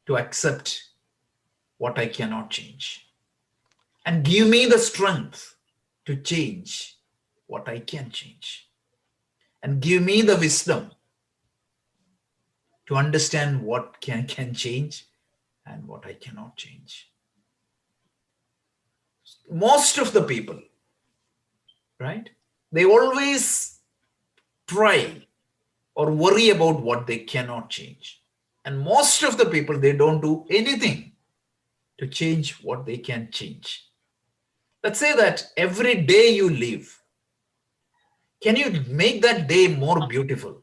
to accept what I cannot change. And give me the strength to change what I can change. And give me the wisdom to understand what can change and what I cannot change. Most of the people, right? They always try or worry about what they cannot change. And most of the people, they don't do anything to change what they can change. Let's say that every day you live, can you make that day more beautiful?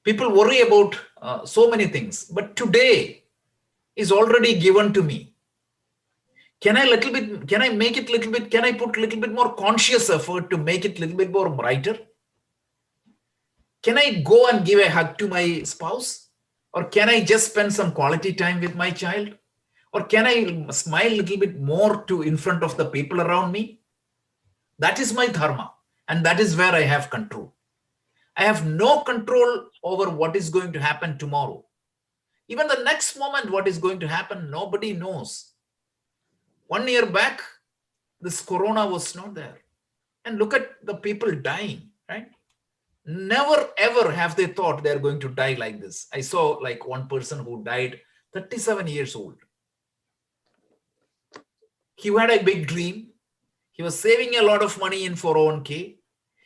People worry about so many things, but today is already given to me. Can I make it little bit, can I put little bit more conscious effort to make it little bit more brighter? Can I go and give a hug to my spouse? Or can I just spend some quality time with my child? Or can I smile a little bit more in front of the people around me? That is my dharma. And that is where I have control. I have no control over what is going to happen tomorrow. Even the next moment, what is going to happen, nobody knows. 1 year back, this corona was not there. And look at the people dying, right? Never ever have they thought they're going to die like this. I saw like one person who died 37 years old. He had a big dream. He was saving a lot of money in 401k.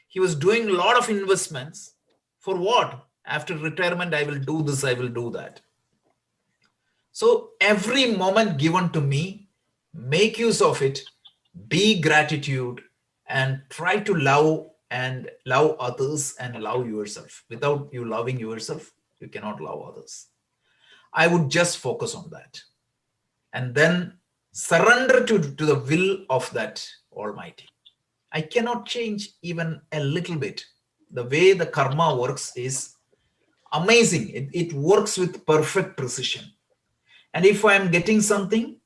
He was doing a lot of investments. For what? After retirement, I will do this, I will do that. So every moment given to me, make use of it, be gratitude, and try to love others and love yourself. Without you loving yourself, you cannot love others. I would just focus on that. And then surrender to the will of that Almighty. I cannot change even a little bit. The way the karma works is amazing. It works with perfect precision. And if I am getting something,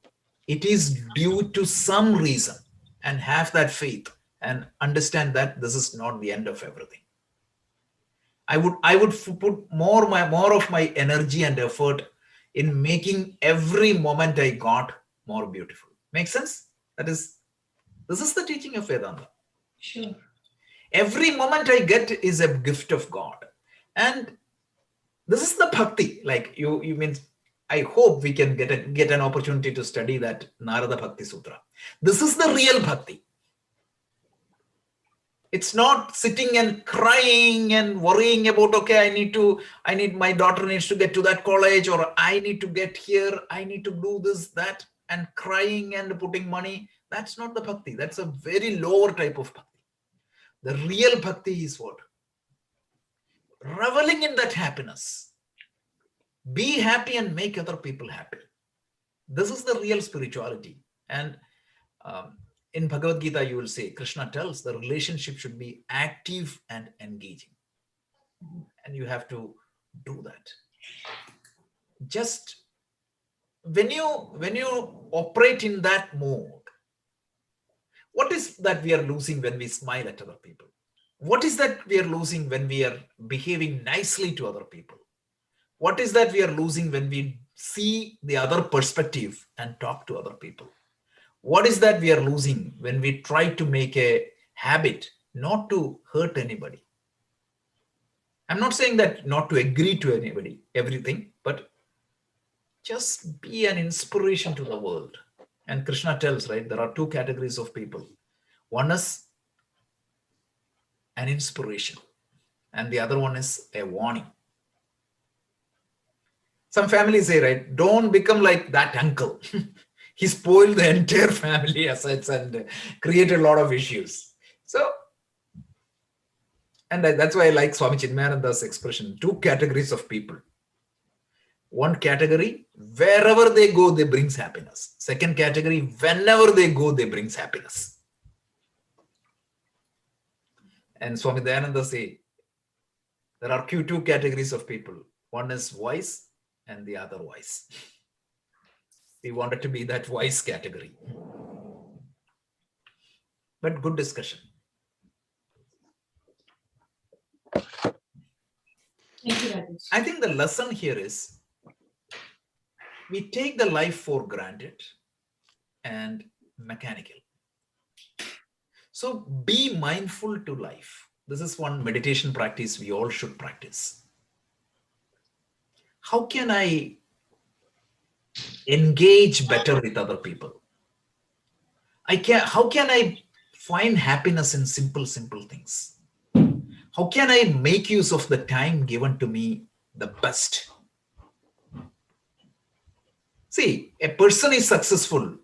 it is due to some reason, and have that faith and understand that this is not the end of everything. I would put more of my energy and effort in making every moment I got more beautiful. Make sense? This is the teaching of Vedanta. Sure. Every moment I get is a gift of God. And this is the bhakti. Like you mean, I hope we can get an opportunity to study that Narada Bhakti Sutra. This is the real bhakti. It's not sitting and crying and worrying about, okay, my daughter needs to get to that college, or I need to get here, I need to do this, that, and crying and putting money. That's not the bhakti. That's a very lower type of bhakti. The real bhakti is what? Reveling in that happiness. Be happy and make other people happy. This is the real spirituality. And in Bhagavad Gita, you will say, Krishna tells the relationship should be active and engaging. And you have to do that. Just when you operate in that mode, what is that we are losing when we smile at other people? What is that we are losing when we are behaving nicely to other people? What is that we are losing when we see the other perspective and talk to other people? What is that we are losing when we try to make a habit not to hurt anybody? I'm not saying that not to agree to anybody, everything, but just be an inspiration to the world. And Krishna tells, right, there are two categories of people. One is an inspiration, and the other one is a warning. Some families say, right, don't become like that uncle. He spoiled the entire family assets and created a lot of issues. So, and that's why I like Swami Chinmayananda's expression, two categories of people. One category, wherever they go, they brings happiness. Second category, whenever they go, they brings happiness. And Swami Dayananda say, there are two categories of people. One is wise and the other wise. We wanted to be that wise category. But good discussion. Thank you, Rajesh. I think the lesson here is we take the life for granted and mechanical. So be mindful to life. This is one meditation practice we all should practice. How can I engage better with other people? How can I find happiness in simple things? How can I make use of the time given to me the best? See, a person is successful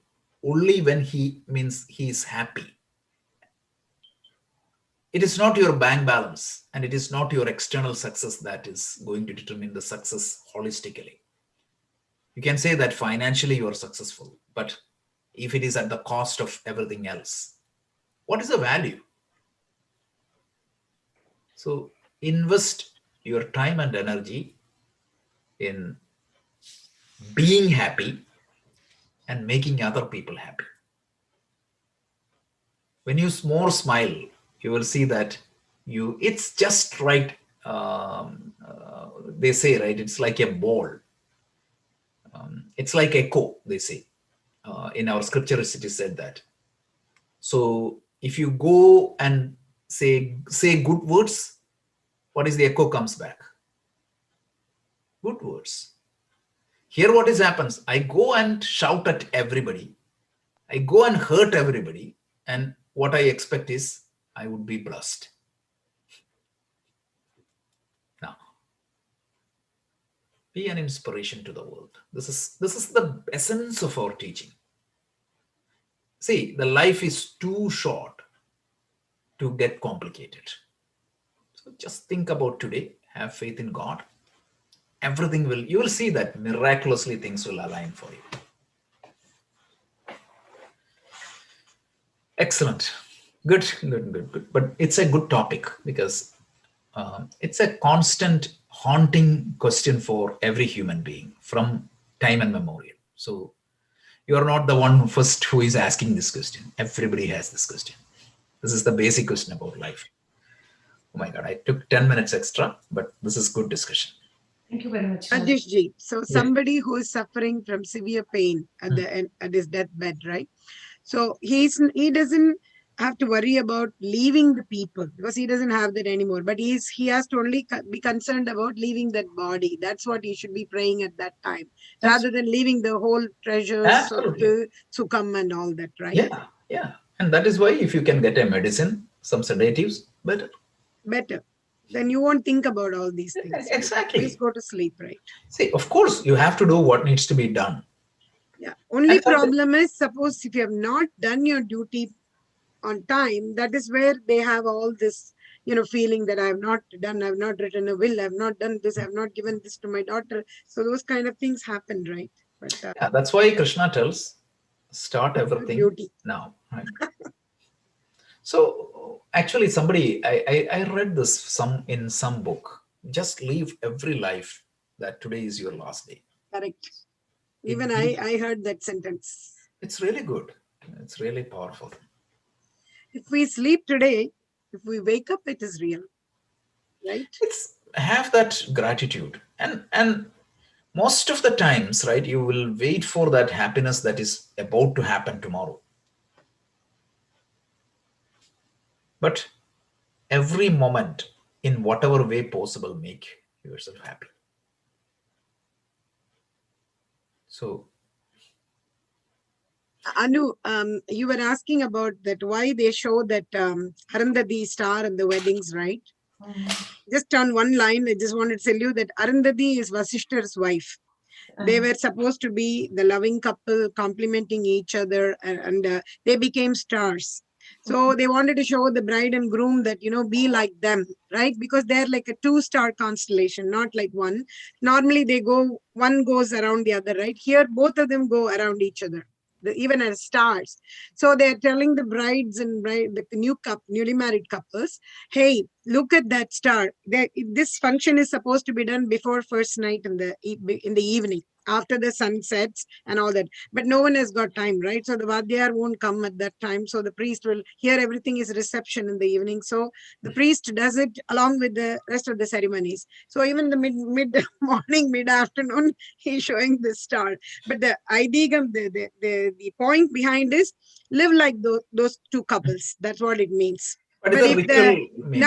only when he is happy. It is not your bank balance and it is not your external success that is going to determine the success holistically. You can say that financially you are successful, but if it is at the cost of everything else, what is the value? So invest your time and energy in being happy and making other people happy. When you more smile, you will see that it's just right. They say, right, it's like a ball. It's like echo, they say. In our scriptures, it is said that. So if you go and say good words, what is the echo comes back? Good words. Here what is happens, I go and shout at everybody. I go and hurt everybody. And what I expect is I would be blessed. Now, be an inspiration to the world. This is the essence of our teaching. See, the life is too short to get complicated. So just think about today, have faith in God. Everything you will see that miraculously things will align for you. Excellent. Good. But it's a good topic because it's a constant haunting question for every human being from time immemorial. So you are not the one first who is asking this question. Everybody has this question. This is the basic question about life. Oh my God, I took 10 minutes extra, but this is good discussion. Thank you very much. Rajesh ji, so somebody who is suffering from severe pain at the end, at his deathbed, right? So he doesn't have to worry about leaving the people because he doesn't have that anymore. But he has to only be concerned about leaving that body. That's what he should be praying at that time, rather than leaving the whole treasures, Absolutely. sukam and all that, right? Yeah. And that is why if you can get a medicine, some sedatives, better. Then you won't think about all these things. Exactly. Please go to sleep, right? See, of course, you have to do what needs to be done. Yeah. Only problem is, suppose if you have not done your duty on time, that is where they have all this, feeling that I have not done, I have not written a will, I have not done this, I have not given this to my daughter. So those kind of things happen, right? But yeah, that's why Krishna tells, start everything duty now. Right? So actually, I read this in some book. Just live every life that today is your last day. Correct. Even I heard that sentence. It's really good. It's really powerful. If we sleep today, if we wake up, it is real, right? It's have that gratitude, and most of the times, right, you will wait for that happiness that is about to happen tomorrow. But every moment, in whatever way possible, make yourself happy. So, Anu, you were asking about that why they show that Arundhati star in the weddings, right? Just on one line, I just wanted to tell you that Arundhati is Vasishth's wife. They were supposed to be the loving couple, complementing each other, and they became stars. So they wanted to show the bride and groom that, be like them, right? Because they're like a two-star constellation, not like one. Normally one goes around the other, right? Here, both of them go around each other, even as stars. So they're telling the brides and the newly married couples, hey, look at that star. This function is supposed to be done before first night in the evening, after the sun sets and all that. But no one has got time, right? So the Vadyar won't come at that time. So the priest will, here everything is reception in the evening. So the priest does it along with the rest of the ceremonies. So even the mid morning, mid afternoon, he's showing the star. But the idea, the point behind is live like those two couples. That's what it means. But But the if ritual meaning.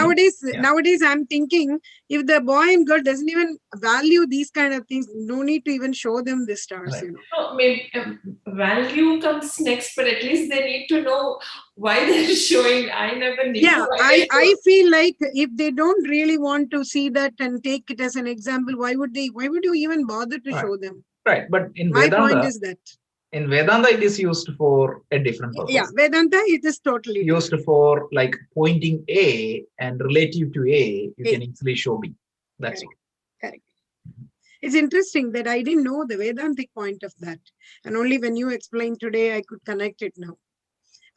nowadays I'm thinking, if the boy and girl doesn't even value these kind of things, no need to even show them the stars, Right. No, maybe value comes next, but at least they need to know why they're showing. I never knew. Yeah, I feel like if they don't really want to see that and take it as an example, why would you even bother to Right. show them? Right. But in My point Vedanta, is that. in Vedanta, it is used for a different purpose. Yeah, Vedanta, it is totally used different. for like pointing A and relative to A, you can easily show B. That's correct. Correct. It's interesting that I didn't know the Vedantic point of that. And only when you explained today, I could connect it now.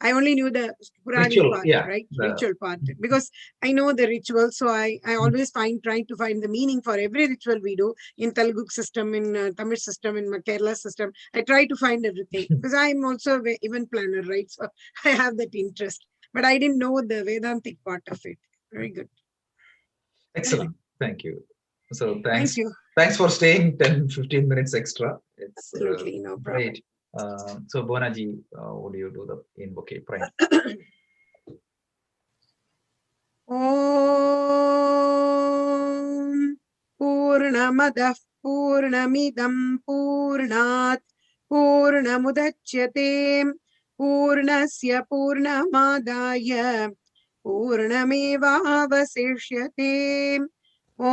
I only knew the Puranic ritual, part, yeah, right? Ritual part. Because I know the ritual. So I always trying to find the meaning for every ritual we do in Telugu system, in Tamil system, in Kerala system. I try to find everything because I'm also an event planner, right? So I have that interest. But I didn't know the Vedantic part of it. Very good. Excellent. Thank you. So Thank you. Thanks for staying 10-15 minutes extra. It's absolutely no problem. Great. So Bonaji, would you do the invocation prayer? Om Purnamadah Purnamidam Purnat Purnamudachyate Purnasya Purnamadaya Purnamevavasishyate. Om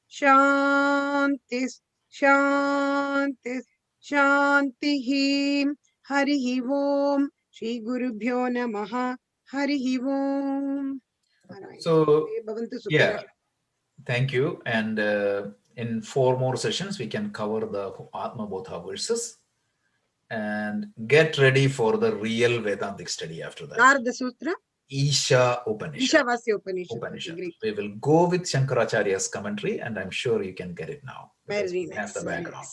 Shanti Shanti Shanti Hari Om Shri Gurubhyo Namaha Hari Om. So, yeah, thank you. And in 4 more sessions, we can cover the Atmabodha verses and get ready for the real Vedantic study after that. Narada Sutra? Isha Upanishad. Ishavasya Upanishad. We will go with Shankaracharya's commentary, and I'm sure you can get it now. Very nice. That's the background.